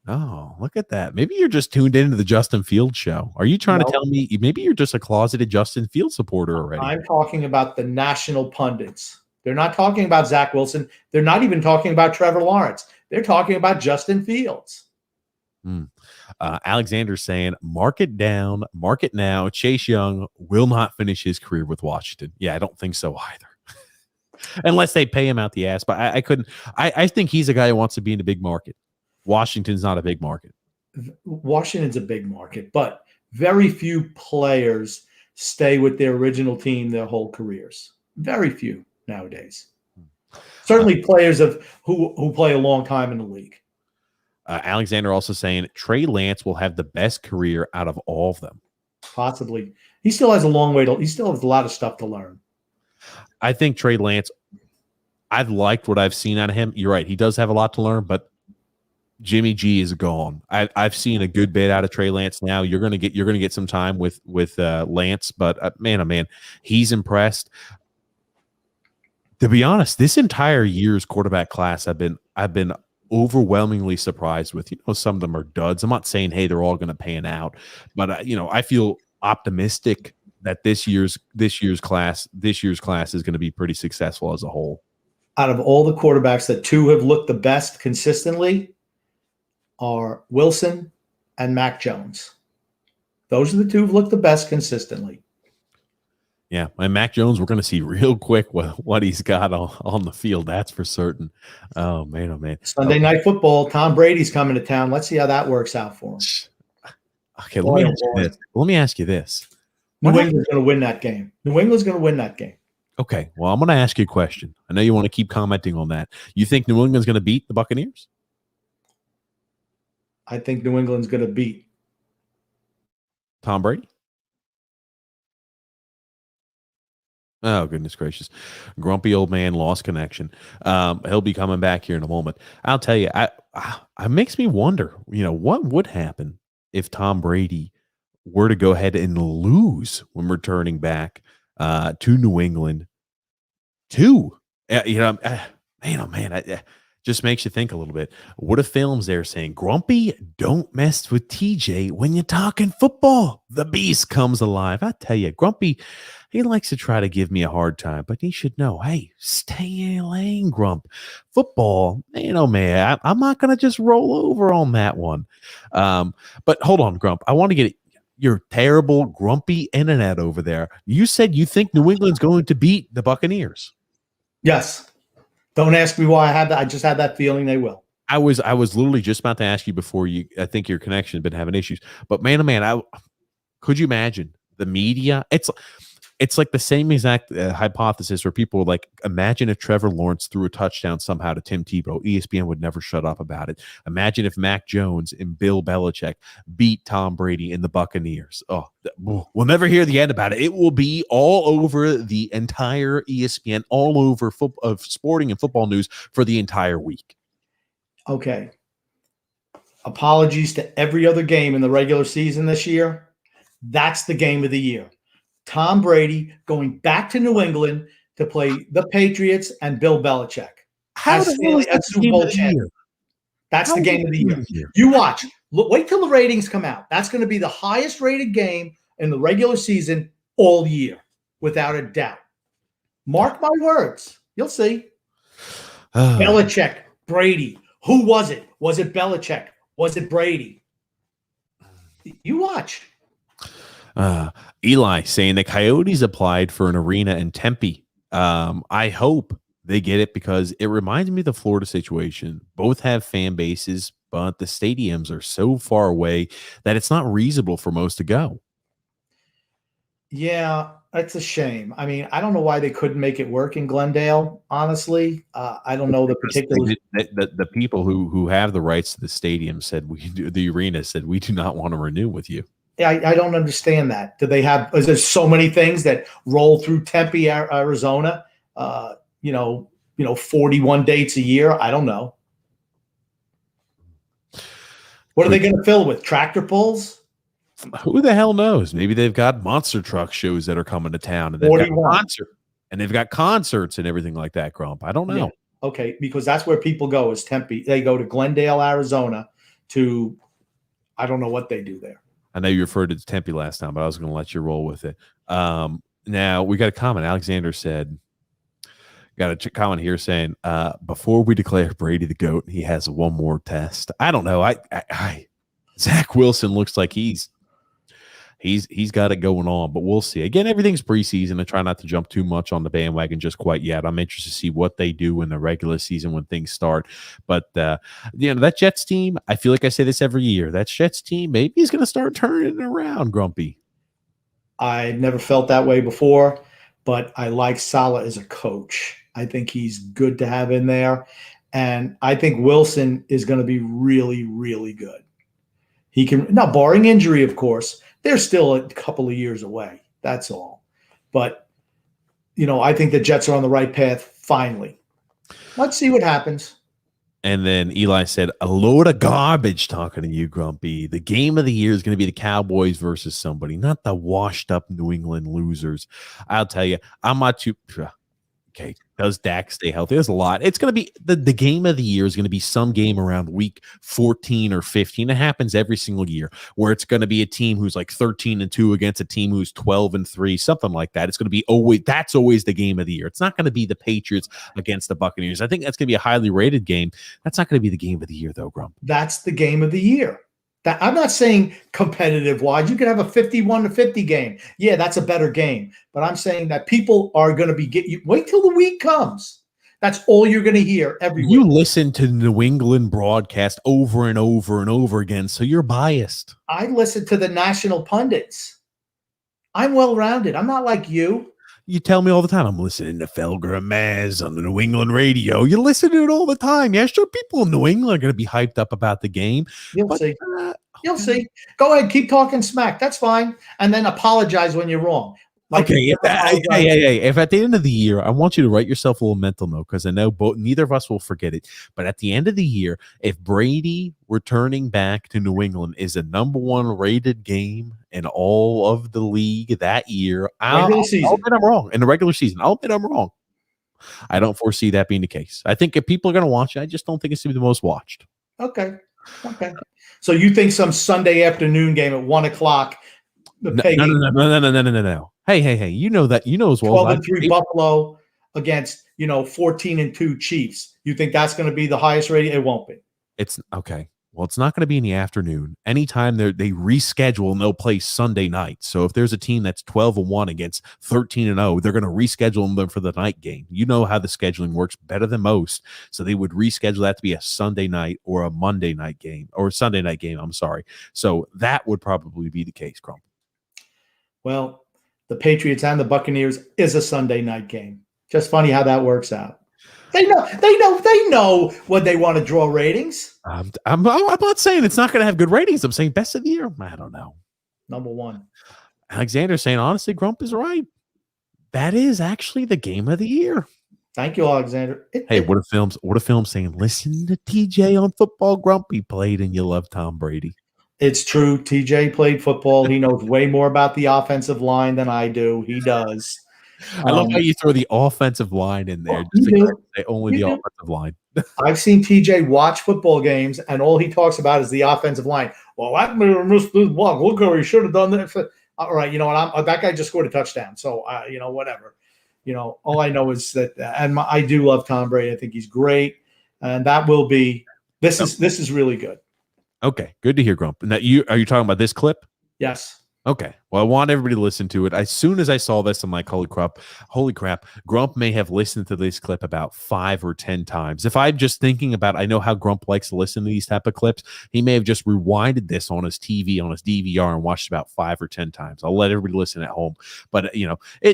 Oh, look at that. Maybe you're just tuned into the Justin Fields show. Are you trying to tell me maybe you're just a closeted Justin Fields supporter already? I'm talking about the national pundits. They're not talking about Zach Wilson. They're not even talking about Trevor Lawrence. They're talking about Justin Fields. Alexander's saying, mark it down, mark it now. Chase Young will not finish his career with Washington. Yeah, I don't think so either. Unless they pay him out the ass. But I couldn't. I think he's a guy who wants to be in a big market. Washington's not a big market. Washington's a big market, but very few players stay with their original team their whole careers. Very few nowadays. Certainly players who play a long time in the league. Alexander also saying Trey Lance will have the best career out of all of them. Possibly. He still has a long way he still has a lot of stuff to learn. I think Trey Lance, I've liked what I've seen out of him. You're right. He does have a lot to learn, but Jimmy G is gone. I've seen a good bit out of Trey Lance now. You're gonna get some time with Lance, but man, oh man, he's impressed. To be honest, this entire year's quarterback class, I've been overwhelmingly surprised with. Some of them are duds. I'm not saying, hey, they're all going to pan out, but I feel optimistic that this year's class is going to be pretty successful as a whole. Out of all the quarterbacks, the two have looked the best consistently are Wilson and Mac Jones. Those are the two who've looked the best consistently. Yeah, and Mac Jones, we're going to see real quick what he's got on the field. That's for certain. Oh, man, oh, man. Sunday night football, Tom Brady's coming to town. Let's see how that works out for him. Okay, let me ask you this. New England's going to win that game. Okay, well, I'm going to ask you a question. I know you want to keep commenting on that. You think New England's going to beat the Buccaneers? I think New England's going to beat Tom Brady? Oh, goodness gracious. Grumpy old man lost connection. He'll be coming back here in a moment. I'll tell you, it makes me wonder, what would happen if Tom Brady were to go ahead and lose when returning back to New England? Man, oh, man, just makes you think a little bit. What if films there saying, Grumpy, don't mess with TJ when you're talking football. The beast comes alive. I tell you, Grumpy, he likes to try to give me a hard time, but he should know, hey, stay in your lane, Grump. Football, man, I'm not going to just roll over on that one. But hold on, Grump. I want to get your terrible, grumpy internet over there. You said you think New England's going to beat the Buccaneers. Yes. Don't ask me why I had that. I just had that feeling they will. I was literally just about to ask you before I think your connection has been having issues. But man, oh man, could you imagine the media? It's like the same exact hypothesis where people like, imagine if Trevor Lawrence threw a touchdown somehow to Tim Tebow. ESPN would never shut up about it. Imagine if Mac Jones and Bill Belichick beat Tom Brady and the Buccaneers. Oh, we'll never hear the end about it. It will be all over the entire ESPN, all over sporting and football news for the entire week. Okay. Apologies to every other game in the regular season this year. That's the game of the year. Tom Brady going back to New England to play the Patriots and Bill Belichick. How the hell is that the game of the year? That's the game of the year. You watch. Wait till the ratings come out. That's going to be the highest rated game in the regular season all year, without a doubt. Mark my words. You'll see. Belichick, Brady. Who was it? Was it Belichick? Was it Brady? You watch. Eli saying the Coyotes applied for an arena in Tempe. I hope they get it because it reminds me of the Florida situation. Both have fan bases, but the stadiums are so far away that it's not reasonable for most to go. Yeah, It's a shame. I mean, I don't know why they couldn't make it work in Glendale. Honestly, I don't know the particulars. The people who have the rights to the stadium said the arena said we do not want to renew with you. I don't understand that. Do they have? Is there so many things that roll through Tempe, Arizona? 41 dates a year. I don't know. What are they going to fill with? Tractor pulls? Who the hell knows? Maybe they've got monster truck shows that are coming to town, and they've got concerts and everything like that. Grump, I don't know. Yeah. Okay, because that's where people go is Tempe. They go to Glendale, Arizona. To I don't know what they do there. I know you referred to Tempe last time, but I was going to let you roll with it. Now we got a comment. Alexander said, got a comment here saying, before we declare Brady the GOAT, he has one more test. I don't know. Zach Wilson looks like he's got it going on, but we'll see. Again, everything's preseason. I try not to jump too much on the bandwagon just quite yet. I'm interested to see what they do in the regular season when things start. But that Jets team, I feel like I say this every year. That Jets team, maybe he's going to start turning it around, Grumpy. I've never felt that way before, but I like Saleh as a coach. I think he's good to have in there, and I think Wilson is going to be really, really good. He can now, barring injury, of course. They're still a couple of years away. That's all. But, I think the Jets are on the right path finally. Let's see what happens. And then Eli said, a load of garbage talking to you, Grumpy. The game of the year is going to be the Cowboys versus somebody, not the washed up New England losers. I'll tell you, I'm not too – okay, does Dak stay healthy? There's a lot. It's going to be the game of the year is going to be some game around week 14 or 15. It happens every single year where it's going to be a team who's like 13-2 against a team who's 12-3, something like that. It's going to be that's always the game of the year. It's not going to be the Patriots against the Buccaneers. I think that's going to be a highly rated game. That's not going to be the game of the year, though, Grump. That's the game of the year. I'm not saying competitive wise. You could have a 51-50 game. Yeah, that's a better game. But I'm saying that people are going to be wait till the week comes. That's all you're going to hear every week. You listen to the New England broadcast over and over and over again, so you're biased. I listen to the national pundits. I'm well-rounded. I'm not like you. You tell me all the time, I'm listening to Felger and Maz on the New England radio. You listen to it all the time. Yeah, sure, people in New England are going to be hyped up about the game. You'll see. You'll see. Go ahead, keep talking smack. That's fine. And then apologize when you're wrong. Okay, if at the end of the year, I want you to write yourself a little mental note because I know neither of us will forget it. But at the end of the year, if Brady returning back to New England is the number one rated game in all of the league that year, I'll admit I'm wrong. In the regular season, I'll admit I'm wrong. I don't foresee that being the case. I think if people are going to watch it, I just don't think it's going to be the most watched. Okay. So you think some Sunday afternoon game at 1:00? No. Hey. You know as well. 12-3 Buffalo against 14-2 Chiefs. You think that's going to be the highest rating? It won't be. It's okay. Well, it's not going to be in the afternoon. Anytime they reschedule and they'll play Sunday night. So if there's a team that's 12-1 against 13-0, they're going to reschedule them for the night game. You know how the scheduling works better than most. So they would reschedule that to be a Sunday night or a Monday night game or a Sunday night game. I'm sorry. So that would probably be the case, Crump. Well, the Patriots and the Buccaneers is a Sunday night game. Just funny how that works out. They know when they want to draw ratings. I'm not saying it's not going to have good ratings. I'm saying best of the year. I don't know. Number one. Alexander's saying, honestly, Grump is right. That is actually the game of the year. Thank you, Alexander. What a film saying, listen to TJ on Football Grump. He played and you love Tom Brady. It's true. TJ played football. He knows way more about the offensive line than I do. He does. I love how you throw the offensive line in there. Only the offensive line. I've seen TJ watch football games, and all he talks about is the offensive line. Well, that man missed this block. Look how he should have done that. All right, you know what? That guy just scored a touchdown. So, whatever. All I know is that, and I do love Tom Brady. I think he's great, and that will be. This is really good. Okay, good to hear, Grump. Now, are you talking about this clip? Yes. Okay. Well, I want everybody to listen to it. As soon as I saw this, I'm like, holy crap. Grump may have listened to this clip about 5 or 10 times. If I'm just thinking about, I know how Grump likes to listen to these type of clips. He may have just rewinded this on his TV, on his DVR, and watched about 5 or 10 times. I'll let everybody listen at home. But,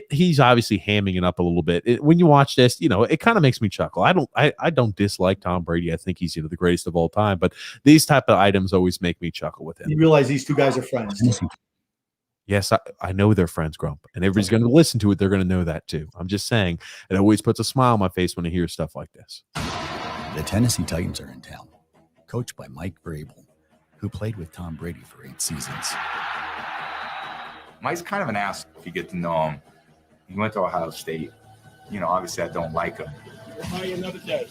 he's obviously hamming it up a little bit. When you watch this, it kind of makes me chuckle. I don't dislike Tom Brady. I think he's, the greatest of all time. But these type of items always make me chuckle with him. You realize these two guys are friends. Yes, I know they're friends, Grump, and everybody's going to listen to it. They're going to know that too. I'm just saying, it always puts a smile on my face when I hear stuff like this. The Tennessee Titans are in town, coached by Mike Vrabel, who played with Tom Brady for 8 seasons. Mike's kind of an ass if you get to know him. He went to Ohio State. Obviously I don't like him. It'll buy you another day.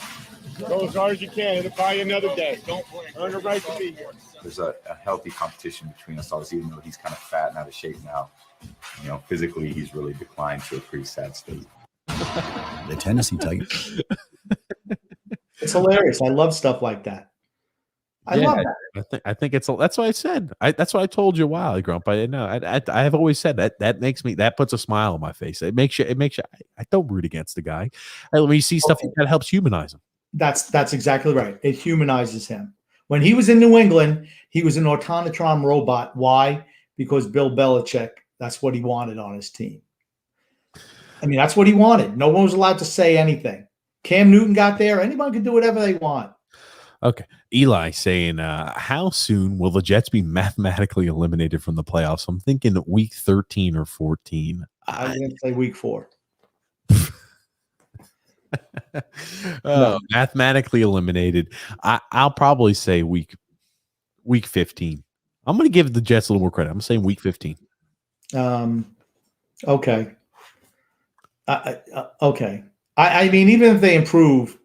Go as hard as you can. It'll buy you another day. Don't earn the right to be here. There's a healthy competition between us all, even though he's kind of fat and out of shape now. Physically, he's really declined to a pretty sad state. The Tennessee Titans. It's hilarious. I love stuff like that. I love that. I think that's what I said. That's what I told you a while, Grump. I know. I have always said that puts a smile on my face. It makes you. I don't root against the guy. When you see stuff like that, helps humanize him. That's exactly right. It humanizes him. When he was in New England, he was an automatron robot. Why? Because Bill Belichick, that's what he wanted on his team. I mean, that's what he wanted. No one was allowed to say anything. Cam Newton got there. Anyone can do whatever they want. Okay. Eli saying, how soon will the Jets be mathematically eliminated from the playoffs? I'm thinking week 13 or 14. I was going to say week 4. Mathematically eliminated. I'll probably say week 15. I'm going to give the Jets a little more credit. I'm saying week 15. Okay. Okay. I mean, even if they improve,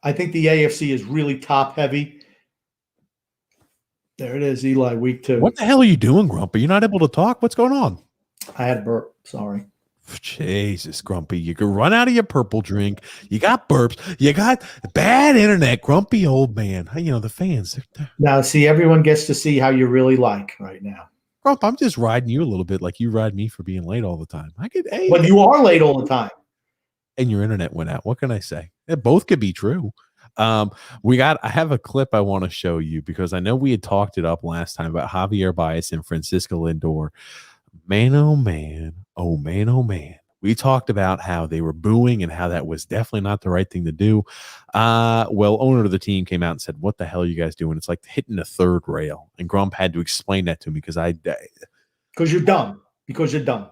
I think the AFC is really top heavy. There it is, Eli, week 2. What the hell are you doing, Grumpy? You're not able to talk? What's going on? I had a burp. Sorry. Jesus, Grumpy. You can run out of your purple drink. You got burps. You got bad internet, Grumpy old man. The fans. Now, see, everyone gets to see how you really like right now. Grump, I'm just riding you a little bit like you ride me for being late all the time. But you are late all the time. And your internet went out. What can I say? It both could be true. I have a clip I want to show you because I know we had talked it up last time about Javier Baez and Fransisco Lindor. Man, oh man. Oh man, oh man. We talked about how they were booing and how that was definitely not the right thing to do. Owner of the team came out and said, what the hell are you guys doing? It's like hitting a third rail. And Grump had to explain that to me because you're dumb. Because you're dumb.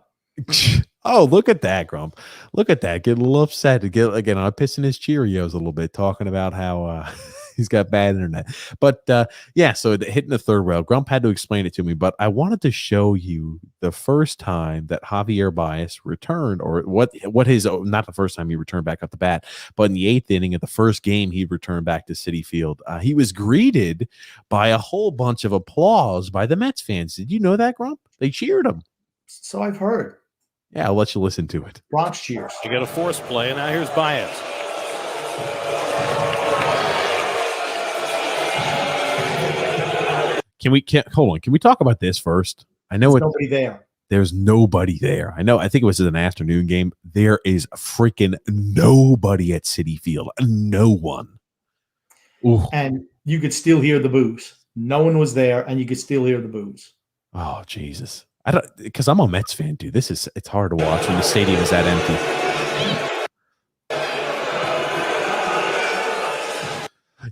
Oh, look at that, Grump. Look at that. Get a little upset. I'm pissing his Cheerios a little bit, talking about how he's got bad internet. But so hitting the third rail, Grump had to explain it to me. But I wanted to show you the first time that Javier Baez returned, or what his, not the first time he returned back up the bat, but in the 8th inning of the first game he returned back to Citi Field. He was greeted by a whole bunch of applause by the Mets fans. Did you know that, Grump? They cheered him. So I've heard. Yeah, I'll let you listen to it. Bronx cheers. You got a force play, and now here's Baez. Hold on. Can we talk about this first? I know there's nobody there. There's nobody there. I know. I think it was an afternoon game. There is freaking nobody at Citi Field. No one. Ooh. And you could still hear the boos. No one was there, and you could still hear the boos. Oh, Jesus. Because I'm a Mets fan, dude. It's hard to watch when the stadium is that empty.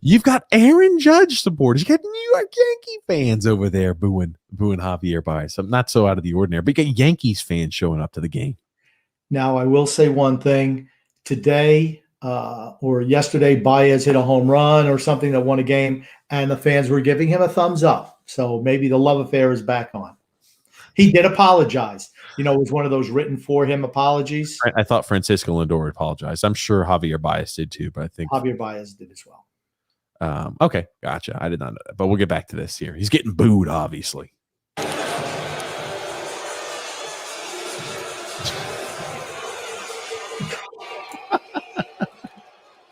You've got Aaron Judge supporters. You got New York Yankee fans over there booing Javier Baez. So not so out of the ordinary, but you got Yankees fans showing up to the game. Now, I will say one thing. Today or yesterday, Baez hit a home run or something that won a game, and the fans were giving him a thumbs up. So maybe the love affair is back on. He did apologize. It was one of those written for him apologies. I thought Fransisco Lindor apologized. I'm sure Javier Baez did too, but I think Javier Baez did as well. Okay, gotcha. I did not know that, but we'll get back to this here. He's getting booed, obviously.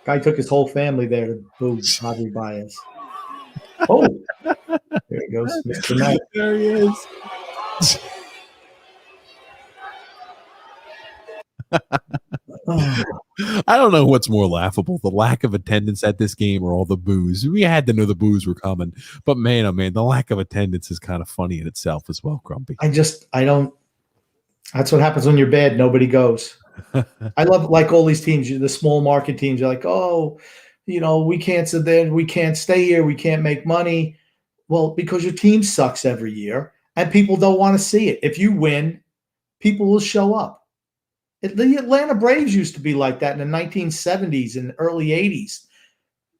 Guy took his whole family there to boo Javier Baez. Oh, there he goes, Mr. Knight. There he is. I don't know what's more laughable, the lack of attendance at this game or all the boos. We had to know the boos were coming, but man, oh man, the lack of attendance is kind of funny in itself as well, Grumpy. I don't. That's what happens when you're bad. Nobody goes. I love like all these teams, the small market teams. You're like, oh, we can't sit there, we can't stay here, we can't make money. Well, because your team sucks every year, and people don't want to see it. If you win, people will show up. The Atlanta Braves used to be like that in the 1970s and early 80s.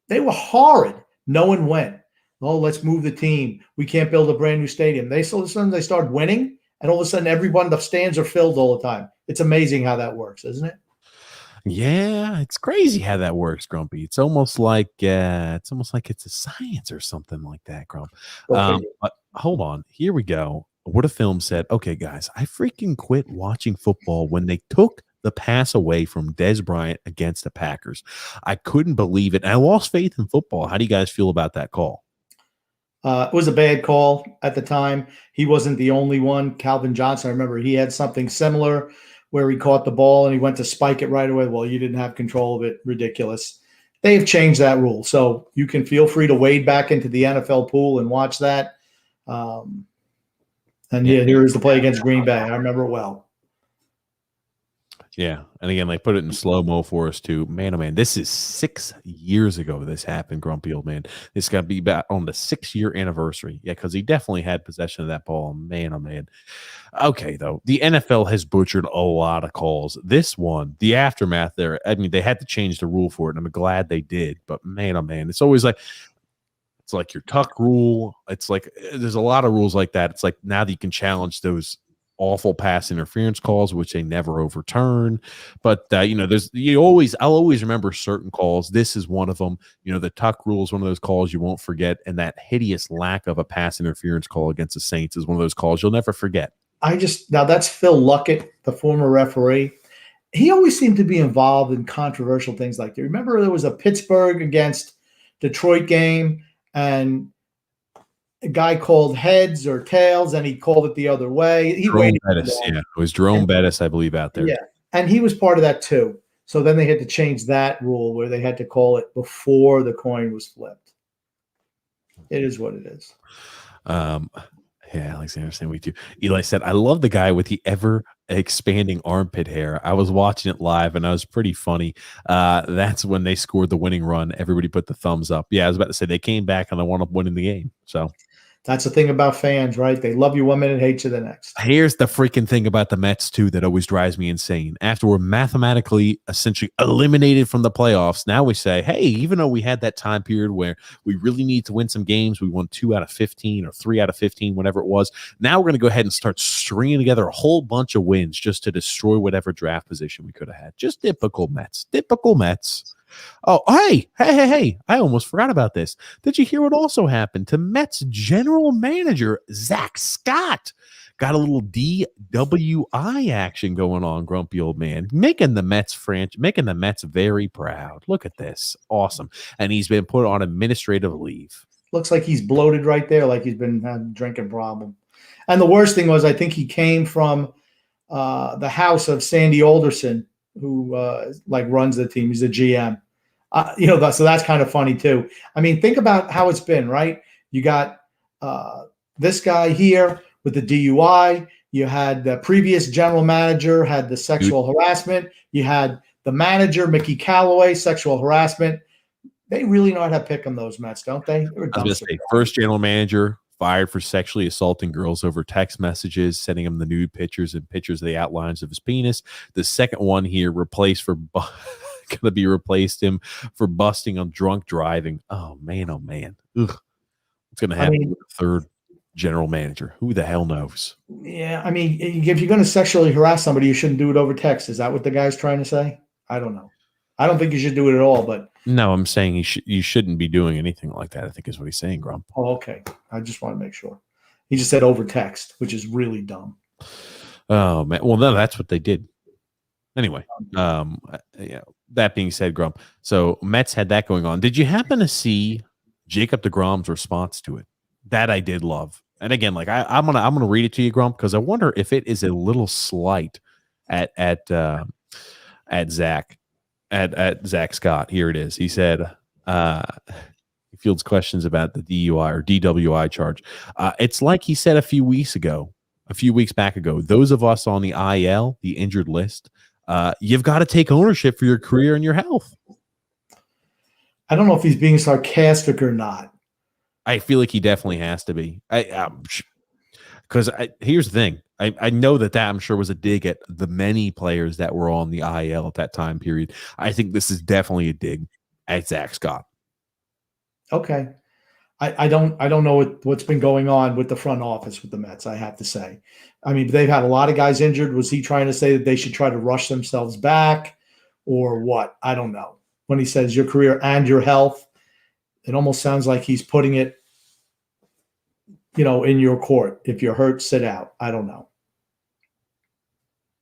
They were horrid. No one went. Oh, let's move the team. We can't build a brand new stadium. All of a sudden they start winning, and all of a sudden the stands are filled all the time. It's amazing how that works, isn't it? Yeah, it's crazy how that works, Grumpy. It's almost like it's a science or something like that, Grump. Okay. But hold on, here we go. What a film said. Okay, guys, I freaking quit watching football when they took the pass away from Dez Bryant against the Packers. I couldn't believe it. And I lost faith in football. How do you guys feel about that call? It was a bad call at the time. He wasn't the only one. Calvin Johnson, I remember he had something similar where he caught the ball and he went to spike it right away. Well, you didn't have control of it. Ridiculous. They've changed that rule. So you can feel free to wade back into the NFL pool and watch that. And here is the play against Green Bay. I remember it well. Yeah. And again, they put it in slow-mo for us too. Man, oh man, this is 6 years ago this happened, Grumpy old man. It's got to be about on the 6-year anniversary. Yeah, because he definitely had possession of that ball. Man, oh man. Okay, though. The NFL has butchered a lot of calls. This one, the aftermath there, I mean, they had to change the rule for it, and I'm glad they did. But man, oh man, it's always like your tuck rule. It's like there's a lot of rules like that. It's like now that you can challenge those awful pass interference calls, which they never overturn. But I'll always remember certain calls. This is one of them. The tuck rule is one of those calls you won't forget, and that hideous lack of a pass interference call against the Saints is one of those calls you'll never forget. Now that's Phil Luckett, the former referee. He always seemed to be involved in controversial things like that. Remember there was a Pittsburgh against Detroit game, and a guy called heads or tails, and he called it the other way. Jerome Bettis, it was Jerome Bettis, I believe, out there. Yeah, and he was part of that too. So then they had to change that rule where they had to call it before the coin was flipped. It is what it is. Yeah, Alexander, same week too. Eli said, I love the guy with the ever expanding armpit hair. I was watching it live and I was pretty funny. That's when they scored the winning run. Everybody put the thumbs up. Yeah, I was about to say they came back and they wound up winning the game. So that's the thing about fans, right? They love you one minute, hate you the next. Here's the freaking thing about the Mets, too, that always drives me insane. After we're mathematically essentially eliminated from the playoffs, now we say, hey, even though we had that time period where we really need to win some games, we won 2 out of 15 or 3 out of 15, whatever it was. Now we're going to go ahead and start stringing together a whole bunch of wins just to destroy whatever draft position we could have had. Just typical Mets. Typical Mets. Oh, hey, I almost forgot about this. Did you hear what also happened to Mets general manager Zack Scott? Got a little DWI action going on, grumpy old man, making the Mets very proud. Look at this. Awesome. And he's been put on administrative leave. Looks like he's bloated right there, like he's been having a drinking problem. And the worst thing was, I think he came from the house of Sandy Alderson, who runs the team. He's a GM. So that's kind of funny too. I mean, think about how it's been, right? You got this guy here with the DUI. You had the previous general manager had the sexual harassment. You had the manager, Mickey Callaway, sexual harassment. They really know how to pick on those Mets, don't they? I was going to say, first general manager fired for sexually assaulting girls over text messages, sending him the nude pictures and pictures of the outlines of his penis. The second one here replaced him for busting on drunk driving. Oh man. Ugh. What's going to happen with the third general manager? Who the hell knows? Yeah, I mean, if you're going to sexually harass somebody, you shouldn't do it over text. Is that what the guy's trying to say? I don't know. I don't think you should do it at all, but no, I'm saying you shouldn't be doing anything like that, I think is what he's saying, Grump. Oh, okay. I just want to make sure. He just said over text, which is really dumb. Oh man. Well, no, that's what they did. Anyway, that being said, Grump, so Mets had that going on. Did you happen to see Jacob deGrom's response to it? That I did love. And again, I'm gonna read it to you, Grump, because I wonder if it is a little slight at at Zack Scott. Here it is. He said, he fields questions about the DUI or DWI charge. It's like he said a few weeks back ago, those of us on the IL, the injured list, you've got to take ownership for your career and your health. I don't know if he's being sarcastic or not. I feel like he definitely has to be. Because here's the thing. I know that I'm sure was a dig at the many players that were on the IL at that time period. I think this is definitely a dig at Zack Scott. Okay. I don't know what's been going on with the front office with the Mets, I have to say. I mean, they've had a lot of guys injured. Was he trying to say that they should try to rush themselves back or what? I don't know. When he says your career and your health, it almost sounds like he's putting it, in your court. If you're hurt, sit out. I don't know.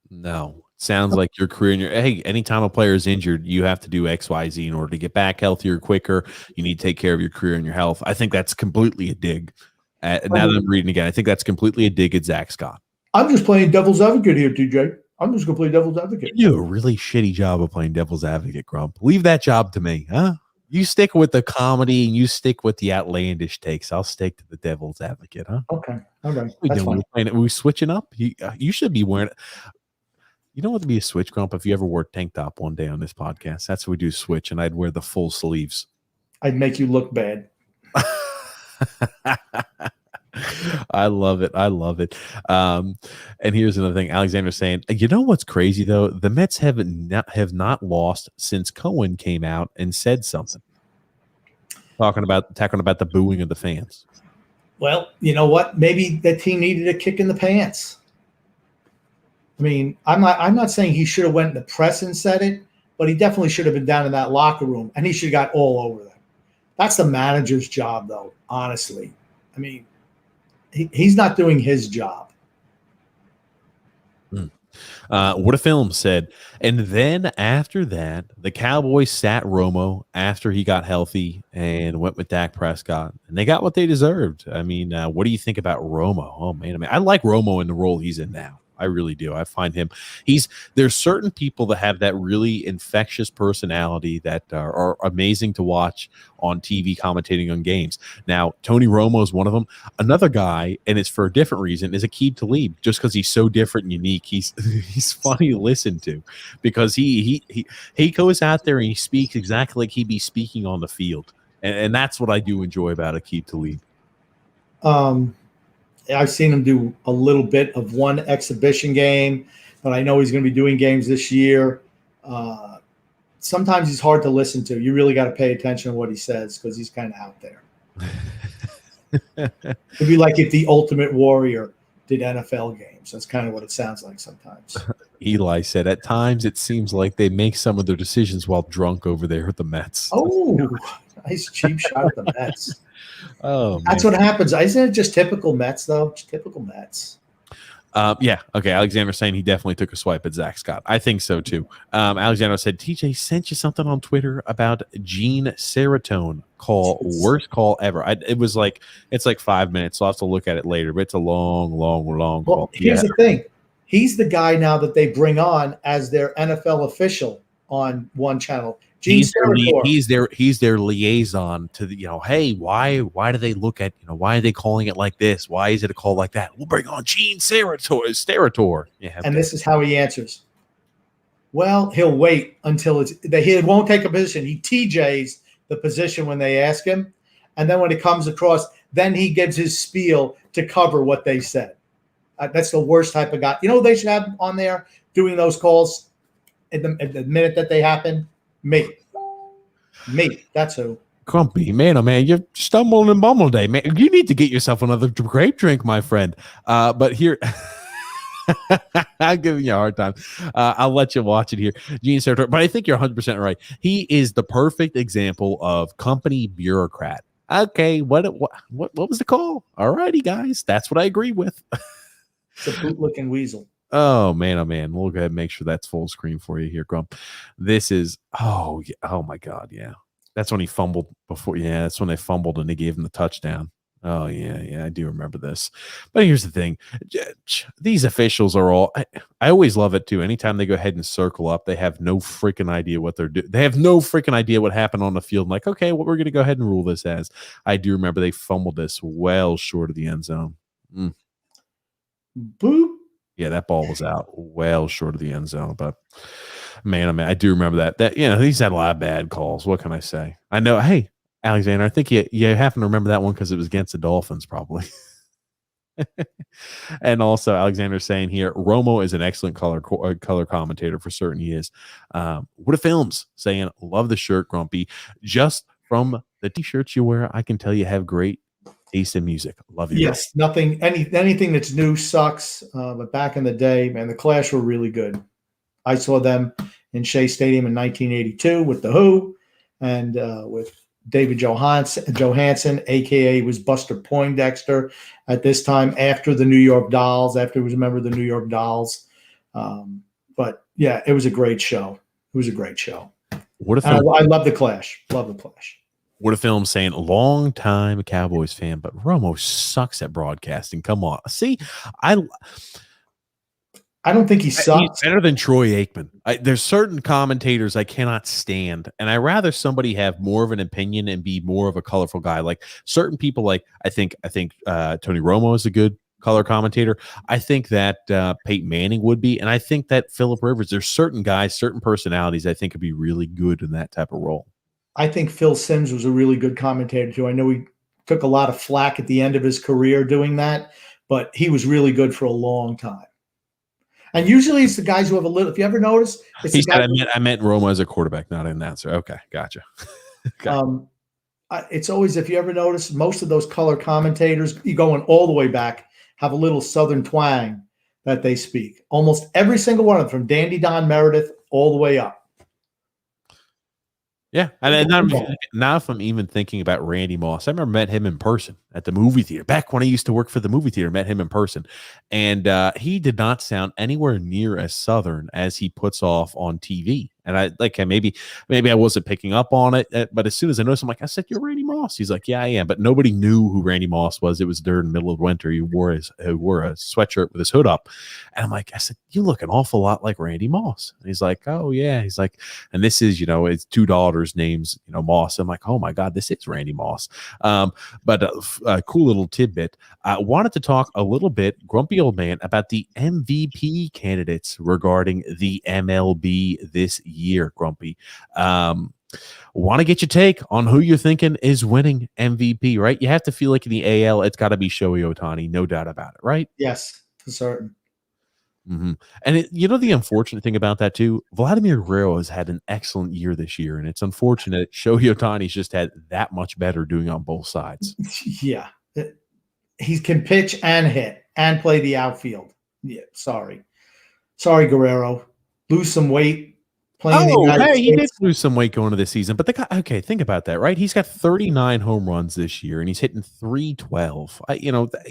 No. Sounds like your career and hey, anytime a player is injured, you have to do X, Y, Z in order to get back healthier quicker. You need to take care of your career and your health. I think that's completely a dig. Now that I'm reading again, I think that's completely a dig at Zack Scott. I'm just playing devil's advocate here, TJ. I'm just going to play devil's advocate. You do a really shitty job of playing devil's advocate, Grump. Leave that job to me, huh? You stick with the comedy and you stick with the outlandish takes. I'll stick to the devil's advocate, huh? Okay. That's fine. We switching up? You should be wearing it. You know what would be a switch, Grump? If you ever wore a tank top one day on this podcast, that's what we do, switch, and I'd wear the full sleeves. I'd make you look bad. I love it. And here's another thing. Alexander's saying, you know what's crazy though? The Mets have not lost since Cohen came out and said something, talking about the booing of the fans. Well, you know what? Maybe that team needed a kick in the pants. I mean, I'm not saying he should have went in the press and said it, but he definitely should have been down in that locker room and he should have got all over them. That's the manager's job, though, honestly. I mean, he's not doing his job. What a film said. And then after that, the Cowboys sat Romo after he got healthy and went with Dak Prescott. And they got what they deserved. I mean, what do you think about Romo? Oh, man. I like Romo in the role he's in now. I really do. I find him. There's certain people that have that really infectious personality that are amazing to watch on TV commentating on games. Now, Tony Romo is one of them. Another guy, and it's for a different reason, is Aqib Talib. Just because he's so different and unique, he's funny to listen to because he goes out there and he speaks exactly like he'd be speaking on the field, and that's what I do enjoy about Aqib Talib. I've seen him do a little bit of one exhibition game, but I know he's going to be doing games this year. Sometimes he's hard to listen to. You really got to pay attention to what he says because he's kind of out there. It'd be like if the Ultimate Warrior did NFL games. That's kind of what it sounds like sometimes. Eli said, at times it seems like they make some of their decisions while drunk over there at the Mets. Oh, nice cheap shot at the Mets. Oh, that's what happens. Isn't it just typical Mets, though? Just typical Mets. Yeah. Okay. Alexander saying he definitely took a swipe at Zack Scott. I think so too. Alexander said, TJ sent you something on Twitter about gene serotonin call, worst call ever. It's like 5 minutes. So I'll have to look at it later, but it's a long call. Here's the thing. He's the guy now that they bring on as their NFL official on one channel. He's their liaison to the, hey, why do they look at, why are they calling it like this? Why is it a call like that? We'll bring on Gene Steratore. Yeah, and this is how he answers. Well, he'll wait until he won't take a position. He TJs the position when they ask him. And then when it comes across, then he gives his spiel to cover what they said. That's the worst type of guy. You know what they should have on there doing those calls at the minute that they happen? Me. That's who. Grumpy, man, oh man, you're stumbling and bumble day, man. You need to get yourself another grape drink, my friend. But here, I'm giving you a hard time. I'll let you watch it here, Gene Steratore. But I think you're 100% right. He is the perfect example of company bureaucrat. Okay, what was the call? All righty, guys, that's what I agree with. It's a boot-looking weasel. Oh man, we'll go ahead and make sure that's full screen for you here, Grump. This is oh my god, yeah. That's when he fumbled before. Yeah, that's when they fumbled and they gave him the touchdown. Oh yeah, I do remember this. But here's the thing: these officials are all. I always love it too. Anytime they go ahead and circle up, they have no freaking idea what they're doing. They have no freaking idea what happened on the field. I'm like, okay, what we're going to go ahead and rule this as. I do remember they fumbled this well short of the end zone. Boop. Yeah, that ball was out well short of the end zone. But man, I do remember that. He's had a lot of bad calls. What can I say? I know. Hey, Alexander, I think you happen to remember that one because it was against the Dolphins, probably. And also, Alexander's saying here, Romo is an excellent color commentator for certain. He is. What a Films saying, love the shirt, Grumpy. Just from the T-shirts you wear, I can tell you have great taste in music. Love you. Yes, anything that's new sucks. But back in the day, man, the Clash were really good. I saw them in Shea Stadium in 1982 with the Who and with David Johansen, a.k.a. was Buster Poindexter at this time after the New York Dolls, after he was a member of the New York Dolls. But, yeah, it was a great show. It was a great show. What a I love the Clash. Love the Clash. What a Film saying, long time Cowboys fan, but Romo sucks at broadcasting. Come on. See, I don't think he sucks. He's better than Troy Aikman. There's certain commentators I cannot stand, and I rather somebody have more of an opinion and be more of a colorful guy. Like certain people, like I think Tony Romo is a good color commentator. I think that Peyton Manning would be, and I think that Phillip Rivers. There's certain guys, certain personalities I think could be really good in that type of role. I think Phil Simms was a really good commentator too. I know he took a lot of flack at the end of his career doing that, but he was really good for a long time. And usually it's the guys who have a little, if you ever notice, it's he said, I meant Romo as a quarterback, not an announcer. Okay, gotcha. It's always, if you ever notice, most of those color commentators, you going all the way back, have a little Southern twang that they speak. Almost every single one of them, from Dandy Don Meredith all the way up. Yeah, and now if I'm even thinking about Randy Moss, I remember met him in person at the movie theater. Back when I used to work for the movie theater, met him in person. And he did not sound anywhere near as Southern as he puts off on TV. And I maybe I wasn't picking up on it, but as soon as I noticed, I'm like, I said, "You're Randy Moss." He's like, "Yeah, I am." But nobody knew who Randy Moss was. It was during the middle of winter. He wore a sweatshirt with his hood up, and I'm like, I said, "You look an awful lot like Randy Moss." And he's like, "Oh yeah." He's like, and this is his two daughters' names, Moss. I'm like, "Oh my God, this is Randy Moss." But a cool little tidbit. I wanted to talk a little bit, grumpy old man, about the MVP candidates regarding the MLB this year, Grumpy. Want to get your take on who you're thinking is winning MVP, right? You have to feel like in the AL, it's got to be Shohei Ohtani, no doubt about it, right? Yes, for certain. Mm-hmm. And the unfortunate thing about that too, Vladimir Guerrero has had an excellent year this year, and it's unfortunate Shohei Ohtani's just had that much better doing on both sides. Yeah, he can pitch and hit and play the outfield. Yeah, sorry, Guerrero, lose some weight. He did lose some weight going to this season, but the guy, okay, think about that, right? He's got 39 home runs this year, and he's hitting 312.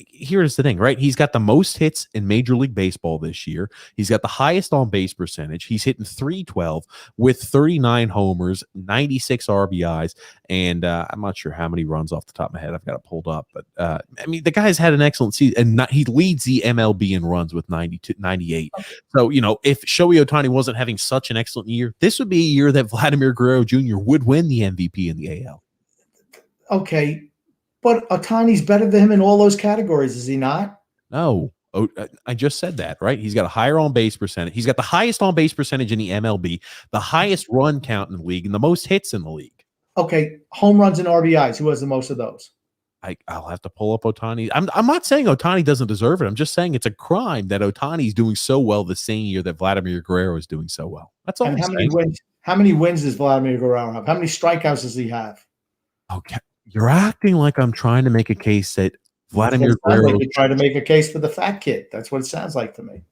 Here's the thing, right? He's got the most hits in Major League Baseball this year. He's got the highest on-base percentage. He's hitting 312 with 39 homers, 96 RBIs, and I'm not sure how many runs off the top of my head. I've got it pulled up, but the guy's had an excellent season, and he leads the MLB in runs with 98. So, if Shohei Ohtani wasn't having such an excellent year, this would be a year that Vladimir Guerrero Jr. would win the MVP in the AL. Okay, but Ohtani's better than him in all those categories, is he not? No. I just said that, right? He's got a higher on-base percentage. He's got the highest on-base percentage in the MLB, the highest run count in the league, and the most hits in the league. Okay, home runs and RBIs. Who has the most of those? I'll have to pull up Ohtani. I'm not saying Ohtani doesn't deserve it. I'm just saying it's a crime that Ohtani's doing so well the same year that Vladimir Guerrero is doing so well. That's all. And how many wins does Vladimir Guerrero have? How many strikeouts does he have? Okay, you're acting like I'm trying to make a case that Vladimir Guerrero. Like you're trying to make a case for the fat kid. That's what it sounds like to me.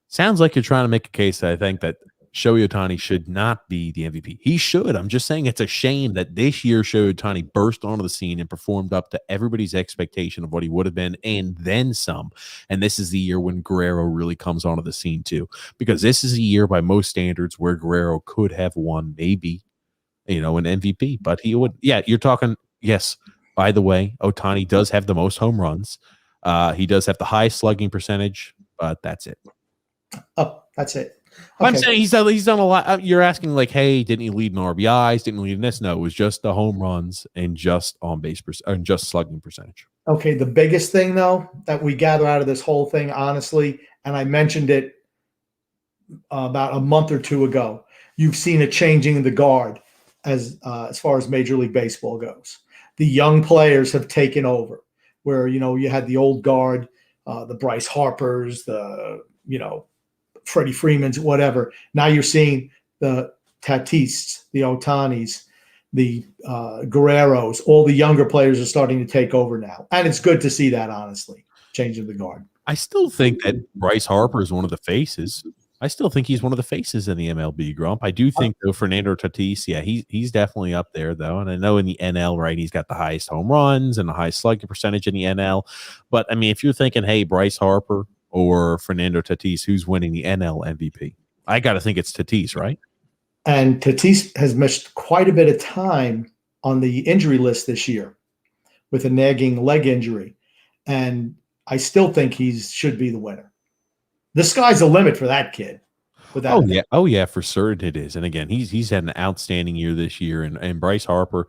Sounds like you're trying to make a case that I think that Shohei Ohtani should not be the MVP. He should. I'm just saying it's a shame that this year Shohei Ohtani burst onto the scene and performed up to everybody's expectation of what he would have been and then some. And this is the year when Guerrero really comes onto the scene too, because this is a year by most standards where Guerrero could have won maybe, an MVP, but he would. Yeah, you're talking. Yes. by the way. Ohtani does have the most home runs. He does have the highest slugging percentage, but that's it. Oh, that's it. Okay. I'm Okay. saying he's done a lot. You're asking like, hey, didn't he lead in RBIs? Didn't he lead in this? No, it was just the home runs and just on base and just slugging percentage. Okay, the biggest thing though that we gather out of this whole thing, honestly, and I mentioned it about a month or two ago, you've seen a changing of the guard as far as Major League Baseball goes. The young players have taken over, where you had the old guard, the Bryce Harpers, the Freddie Freemans, whatever. Now you're seeing the Tatis's, the Ohtanis, the Guerreros. All the younger players are starting to take over now, and it's good to see that. Honestly, changing the guard. I still think that Bryce Harper is one of the faces. I still think he's one of the faces in the MLB, Grump. I do think, though, Fernando Tatis, yeah, he's definitely up there, though. And I know in the NL, right, he's got the highest home runs and the highest slugging percentage in the NL. But, I mean, if you're thinking, hey, Bryce Harper or Fernando Tatis, who's winning the NL MVP? I got to think it's Tatis, right? And Tatis has missed quite a bit of time on the injury list this year with a nagging leg injury. And I still think he should be the winner. The sky's the limit for that kid. Oh yeah, for certain it is. And again, he's had an outstanding year this year. And Bryce Harper's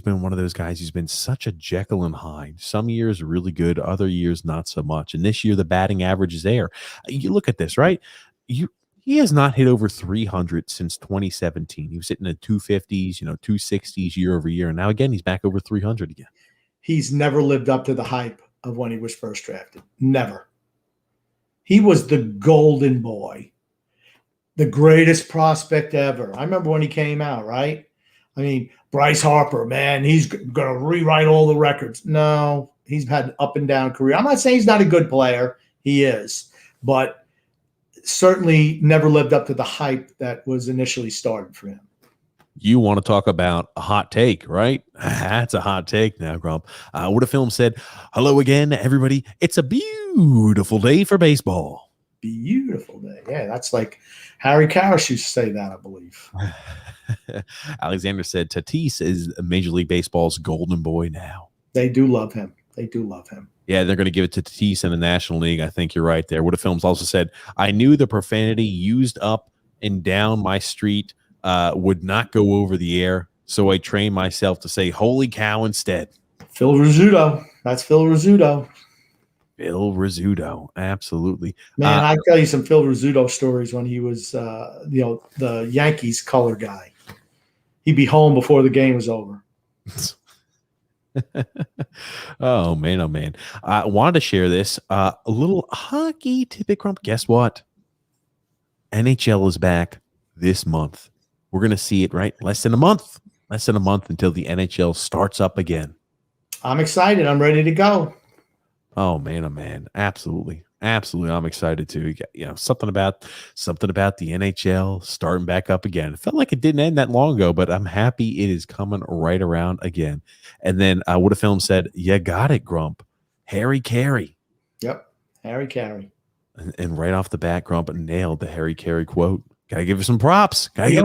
been one of those guys who's been such a Jekyll and Hyde. Some years really good, other years not so much. And this year the batting average is there. You look at this, right? He has not hit over 300 since 2017. He was hitting the 250s, 260s year over year. And now again, he's back over 300 again. He's never lived up to the hype of when he was first drafted. Never. He was the golden boy, the greatest prospect ever. I remember when he came out, right? I mean, Bryce Harper, man, he's going to rewrite all the records. No, he's had an up and down career. I'm not saying he's not a good player. He is. But certainly never lived up to the hype that was initially started for him. You want to talk about a hot take, right? That's a hot take now, Grump. What a film said, hello again, everybody. It's a beautiful day for baseball. Beautiful day. Yeah, that's like Harry Karras used to say that, I believe. Alexander said Tatis is Major League Baseball's golden boy now. They do love him. They do love him. Yeah, they're going to give it to Tatis in the National League. I think you're right there. What a film's also said, I knew the profanity used up and down my street would not go over the air, so I trained myself to say holy cow instead. Phil Rizzuto. That's Phil Rizzuto. Phil Rizzuto. Absolutely. Man, I tell you some Phil Rizzuto stories when he was the Yankees color guy. He'd be home before the game was over. Oh man. I wanted to share this. A little hockey tidbit, Crump. Guess what? NHL is back this month. We're going to see it, right? Less than a month until the NHL starts up again. I'm excited. I'm ready to go. Oh man. Absolutely. I'm excited too. Something about the NHL starting back up again. It felt like it didn't end that long ago, but I'm happy it is coming right around again. And then what a film said, you got it, Grump. Harry Carey. Yep. Harry Carey. And right off the bat, Grump nailed the Harry Carey quote. Gotta give you some props. Okay.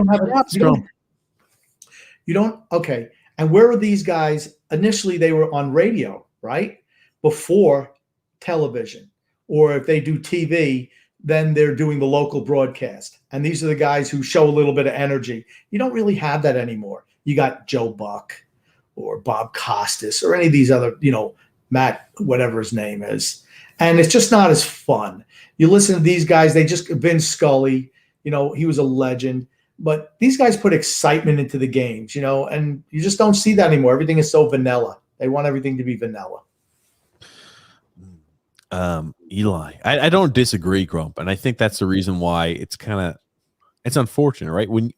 And where were these guys? Initially, they were on radio, right? Before television. Or if they do TV, then they're doing the local broadcast. And these are the guys who show a little bit of energy. You don't really have that anymore. You got Joe Buck or Bob Costas or any of these other, Matt, whatever his name is. And it's just not as fun. You listen to these guys, Vin Scully, he was a legend. But these guys put excitement into the games, and you just don't see that anymore. Everything is so vanilla. They want everything to be vanilla. Eli, I don't disagree, Grump, and I think that's the reason why it's unfortunate, right? When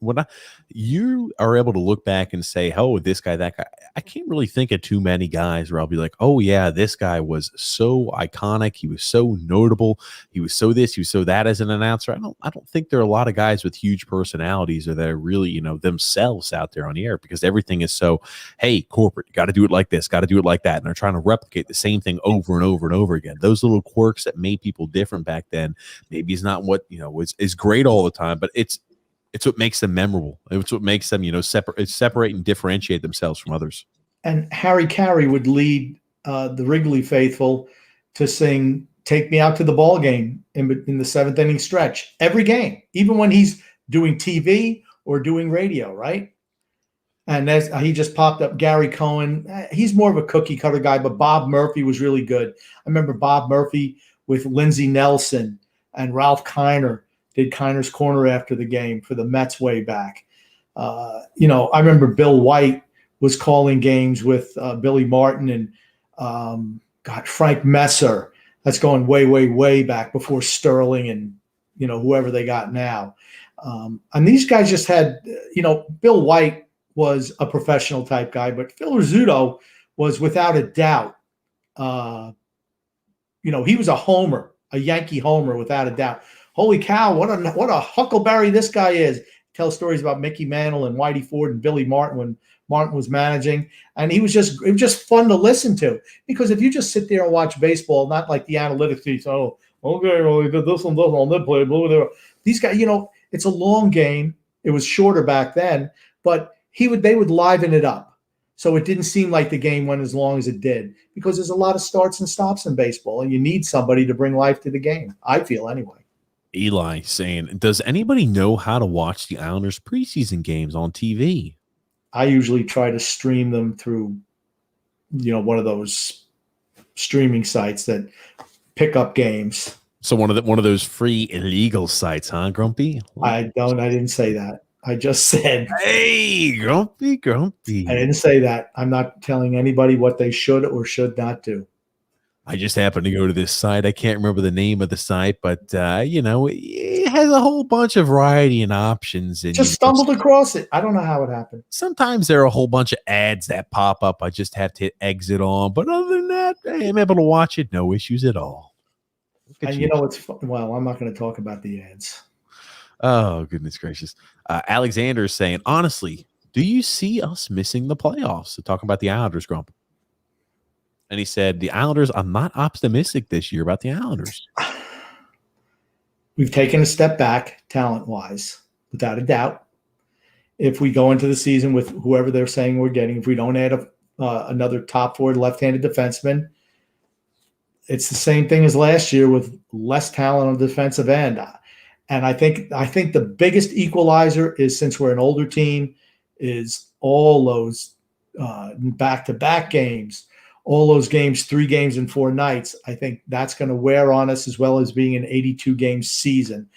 you are able to look back and say, oh, this guy, that guy, I can't really think of too many guys where I'll be like, oh yeah, this guy was so iconic, he was so notable, he was so this, he was so that as an announcer. I don't think there are a lot of guys with huge personalities or that are really, themselves out there on the air, because everything is so, hey, corporate, you got to do it like this, got to do it like that, and they're trying to replicate the same thing over and over and over again. Those little quirks that made people different back then, maybe it's not what is great all the time, but it's what makes them memorable. It's what makes them, separate and differentiate themselves from others. and Harry Carey would lead the Wrigley faithful to sing "Take Me Out to the Ball Game" in the seventh inning stretch every game, even when he's doing TV or doing radio, right? And he just popped up. Gary Cohen, he's more of a cookie cutter guy, but Bob Murphy was really good. I remember Bob Murphy with Lindsey Nelson and Ralph Kiner did Kiner's Corner after the game for the Mets way back. I remember Bill White was calling games with Billy Martin and Frank Messer. That's going way, way, way back before Sterling and whoever they got now. And these guys just had, Bill White was a professional type guy, but Phil Rizzuto was without a doubt, he was a homer, a Yankee homer without a doubt. Holy cow, what a huckleberry this guy is. Tell stories about Mickey Mantle and Whitey Ford and Billy Martin when Martin was managing. And it was just fun to listen to, because if you just sit there and watch baseball, not like the analytics piece, okay, well, he did this and this on that play, blah, blah, blah. These guys, it's a long game. It was shorter back then, but they would liven it up. So it didn't seem like the game went as long as it did, because there's a lot of starts and stops in baseball, and you need somebody to bring life to the game, I feel anyway. Eli saying, does anybody know how to watch the Islanders preseason games on TV? I usually try to stream them through, one of those streaming sites that pick up games. So one of those free illegal sites, huh, Grumpy? I didn't say that. I just said, hey, Grumpy. I didn't say that. I'm not telling anybody what they should or should not do. I just happened to go to this site. I can't remember the name of the site, but it has a whole bunch of variety and options. And just stumbled across it. I don't know how it happened. Sometimes there are a whole bunch of ads that pop up. I just have to hit exit on. But other than that, I'm able to watch it. No issues at all. And well, I'm not going to talk about the ads. Oh, goodness gracious. Alexander is saying, honestly, do you see us missing the playoffs? So talking about the Islanders, Grump. And he said, the Islanders, I'm not optimistic this year about the Islanders. We've taken a step back talent-wise, without a doubt. If we go into the season with whoever they're saying we're getting, if we don't add another top forward left-handed defenseman, it's the same thing as last year with less talent on the defensive end. And I think the biggest equalizer is, since we're an older team, is all those back-to-back games, all those games, 3 games in 4 nights. I think that's going to wear on us, as well as being an 82-game season.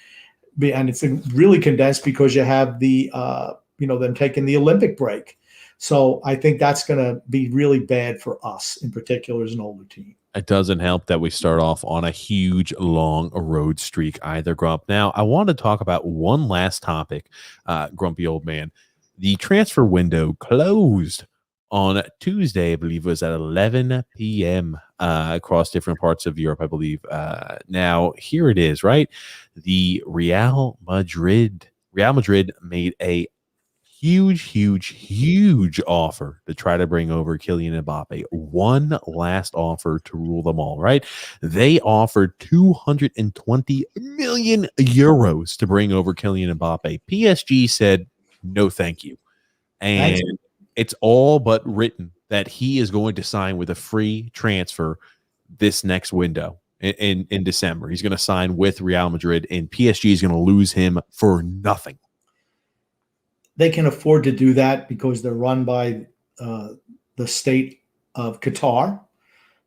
And it's really condensed because you have them taking the Olympic break. So I think that's going to be really bad for us, in particular, as an older team. It doesn't help that we start off on a huge, long road streak either, Grump. Now, I want to talk about one last topic, Grumpy Old Man. The transfer window closed on Tuesday, I believe it was at 11 p.m. Across different parts of Europe, I believe. Now, here it is, right? The Real Madrid made a huge offer to try to bring over Kylian Mbappe. One last offer to rule them all, right? They offered 220 million euros to bring over Kylian Mbappe. PSG said, no, thank you. And it's all but written that he is going to sign with a free transfer this next window in December. He's going to sign with Real Madrid, and PSG is going to lose him for nothing. They can afford to do that because they're run by the state of Qatar,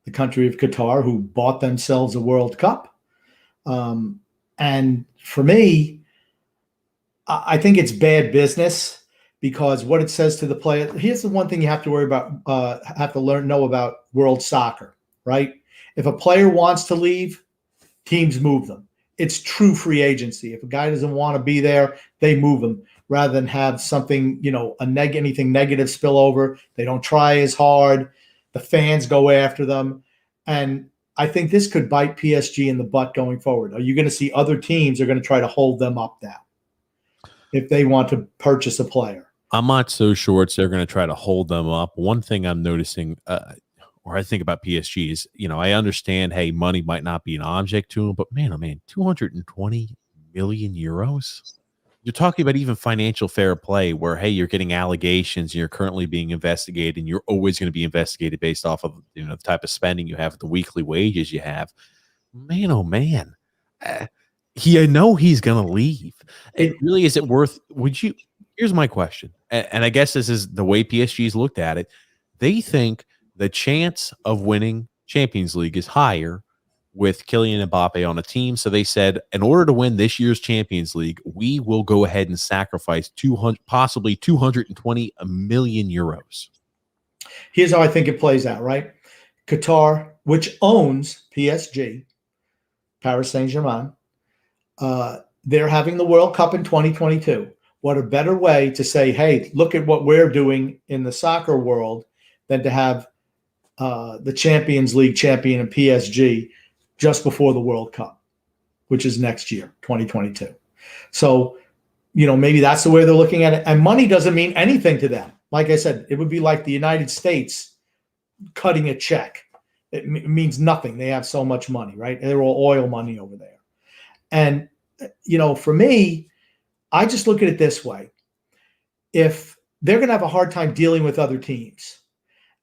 the country of Qatar, who bought themselves a World Cup. And for me, I think it's bad business, because what it says to the player, here's the one thing you have to worry about, know about world soccer, right? If a player wants to leave, teams move them. It's true free agency. If a guy doesn't want to be there, they move him, rather than have something, anything negative spill over. They don't try as hard. The fans go after them. And I think this could bite PSG in the butt going forward. Are you going to see other teams are going to try to hold them up now if they want to purchase a player? I'm not so sure they're going to try to hold them up. One thing I'm noticing, or I think about PSG is, I understand, hey, money might not be an object to them, but man, oh man, 220 million euros. you're talking about even financial fair play where, hey, you're getting allegations and you're currently being investigated and you're always going to be investigated based off of, the type of spending you have, the weekly wages you have. Man, oh man. I know he's going to leave. Really, is it worth, here's my question. And I guess this is the way PSG's looked at it. They think the chance of winning Champions League is higher with Kylian Mbappe on a team. So they said, in order to win this year's Champions League, we will go ahead and sacrifice possibly 220 million euros. Here's how I think it plays out, right? Qatar, which owns PSG, Paris Saint-Germain, they're having the World Cup in 2022. What a better way to say, hey, look at what we're doing in the soccer world than to have the Champions League champion in PSG just before the World Cup, which is next year, 2022. So, maybe that's the way they're looking at it. And money doesn't mean anything to them. Like I said, it would be like the United States cutting a check. It means nothing. They have so much money, right? They're all oil money over there. And, for me, I just look at it this way. If they're going to have a hard time dealing with other teams,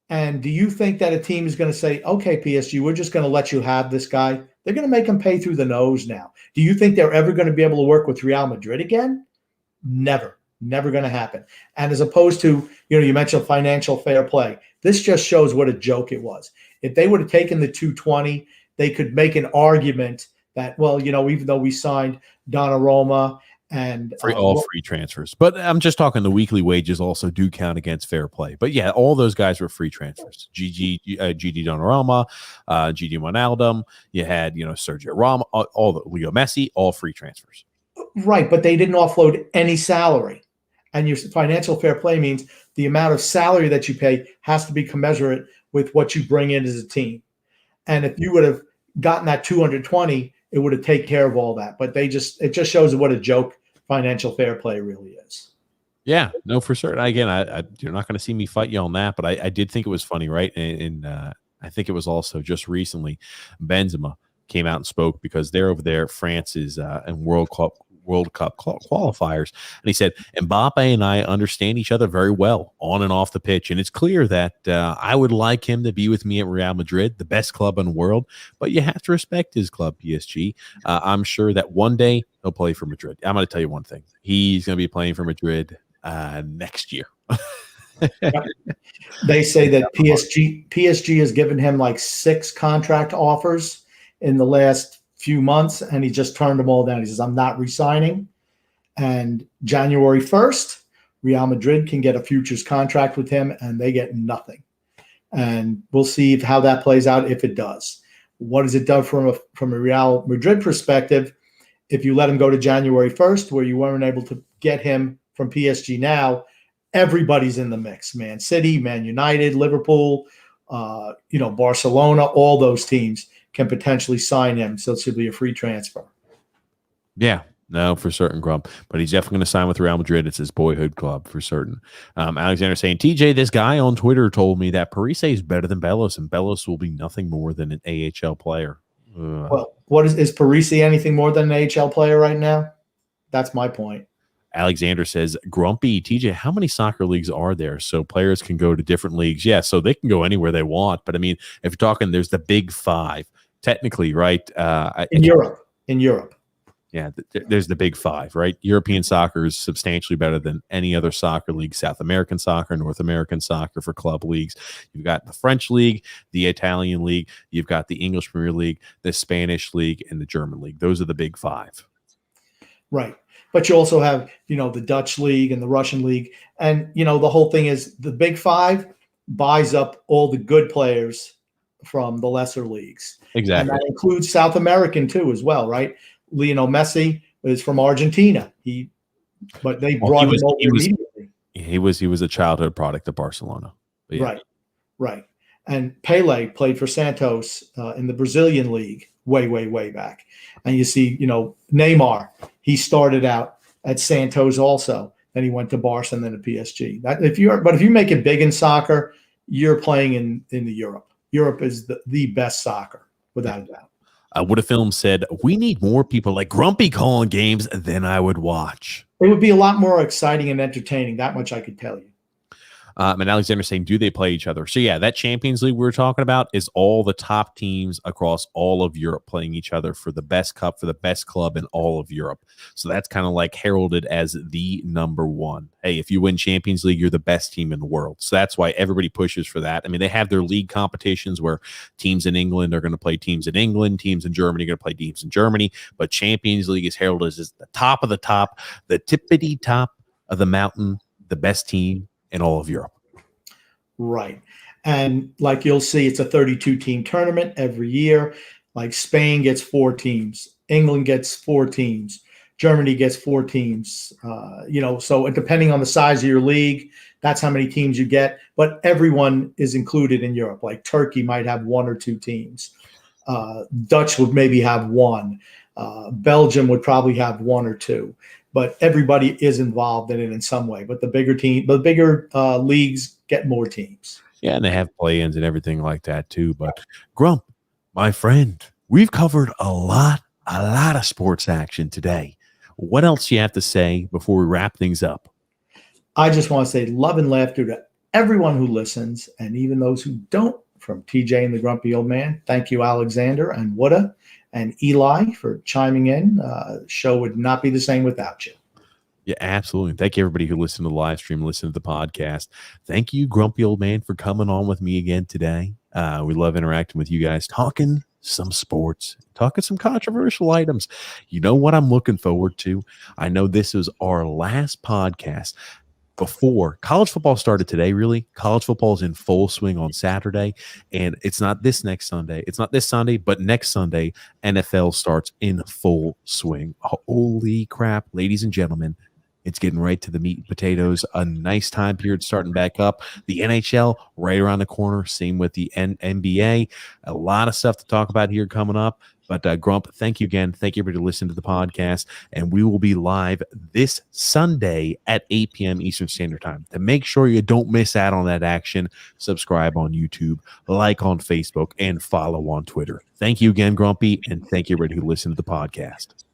and do you think that a team is going to say, okay, PSG, we're just going to let you have this guy? They're going to make him pay through the nose now. Do you think they're ever going to be able to work with Real Madrid again? Never going to happen. And as opposed to, you mentioned financial fair play. This just shows what a joke it was. If they would have taken the 220, they could make an argument that, well, even though we signed Donnarumma and all free transfers. But I'm just talking the weekly wages also do count against fair play. But yeah, all those guys were free transfers. GD Donnarumma, GD Ronaldo. You had, Sergio Ramos, all the Leo Messi, all free transfers. Right, but they didn't offload any salary. And your financial fair play means the amount of salary that you pay has to be commensurate with what you bring in as a team. And if you would have gotten that 220, it would have taken care of all that. But it just shows what a joke financial fair play really is. Yeah, no, for certain. Again, you're not going to see me fight you on that, but I did think it was funny, right? And I think it was also just recently Benzema came out and spoke because they're over there. France is in World Cup qualifiers, and he said Mbappe and I understand each other very well on and off the pitch, and it's clear that I would like him to be with me at Real Madrid, the best club in the world, but you have to respect his club, PSG. I'm sure that one day he'll play for Madrid. I'm going to tell you one thing: he's going to be playing for Madrid next year. They say that PSG has given him like 6 contract offers in the last few months, and he just turned them all down. He says, I'm not re-signing. And January 1st, Real Madrid can get a futures contract with him, and they get nothing. And we'll see how that plays out if it does. What does it do from a Real Madrid perspective? If you let him go to January 1st, where you weren't able to get him from PSG now, everybody's in the mix. Man City, Man United, Liverpool, Barcelona, all those teams can potentially sign him. So it should be a free transfer. Yeah, no, for certain, Grump. But he's definitely going to sign with Real Madrid. It's his boyhood club for certain. Alexander saying, TJ, this guy on Twitter told me that Parise is better than Bellos, and Bellos will be nothing more than an AHL player. Well, what is Parise anything more than an AHL player right now? That's my point. Alexander says, Grumpy, TJ, how many soccer leagues are there so players can go to different leagues? Yeah, so they can go anywhere they want. But, I mean, if you're talking, there's the big 5. Technically, right? In Europe. Yeah, there's the big 5, right? European soccer is substantially better than any other soccer league. South American soccer, North American soccer for club leagues. You've got the French league, the Italian league. You've got the English Premier League, the Spanish league, and the German league. Those are the big 5. Right. But you also have, the Dutch league and the Russian league. And, the whole thing is the big 5 buys up all the good players from the lesser leagues. Exactly. And that includes South American too, as well, right? Lionel Messi is from Argentina. But they brought him over immediately. He was a childhood product of Barcelona. Yeah. Right. And Pele played for Santos in the Brazilian league way back. And you see, Neymar, he started out at Santos also. Then he went to Barca and then to PSG. If you make it big in soccer, you're playing in Europe. Europe is the best soccer, without a doubt. Would a film said, we need more people like Grumpy calling games, then I would watch. It would be a lot more exciting and entertaining. That much I could tell you. And Alexander saying, do they play each other? So, yeah, that Champions League we were talking about is all the top teams across all of Europe playing each other for the best cup, for the best club in all of Europe. So that's kind of like heralded as the number one. Hey, if you win Champions League, you're the best team in the world. So that's why everybody pushes for that. I mean, they have their league competitions where teams in England are going to play teams in England, teams in Germany are going to play teams in Germany. But Champions League is heralded as the top of the top, the tippity top of the mountain, the best team in all of Europe. Right. And like you'll see, it's a 32-team tournament every year. Like Spain gets 4 teams. England gets 4 teams. Germany gets 4 teams. So depending on the size of your league, that's how many teams you get. But everyone is included in Europe. Like Turkey might have 1 or 2 teams. Dutch would maybe have 1. Belgium would probably have 1 or 2. But everybody is involved in it in some way. But the bigger leagues get more teams. Yeah, and they have play-ins and everything like that too. But Grump, my friend, we've covered a lot of sports action today. What else do you have to say before we wrap things up? I just want to say love and laughter to everyone who listens, and even those who don't, from TJ and the Grumpy Old Man. Thank you, Alexander and Woodda and Eli, for chiming in. Show would not be the same without you. Yeah, absolutely. Thank you, everybody who listened to the live stream, listened to the podcast. Thank you, Grumpy Old Man, for coming on with me again today. We love interacting with you guys, talking some sports, talking some controversial items. You know what I'm looking forward to? I know this is our last podcast before college football started today. Really, college football is in full swing on Saturday, and it's not this next Sunday. It's not this Sunday, but next Sunday, NFL starts in full swing. Holy crap, ladies and gentlemen. It's getting right to the meat and potatoes. A nice time period starting back up. The NHL right around the corner. Same with the NBA. A lot of stuff to talk about here coming up. But Grump, thank you again. Thank you everybody to listen to the podcast. And we will be live this Sunday at 8 p.m. Eastern Standard Time. To make sure you don't miss out on that action, subscribe on YouTube, like on Facebook, and follow on Twitter. Thank you again, Grumpy, and thank you everybody who listened to the podcast.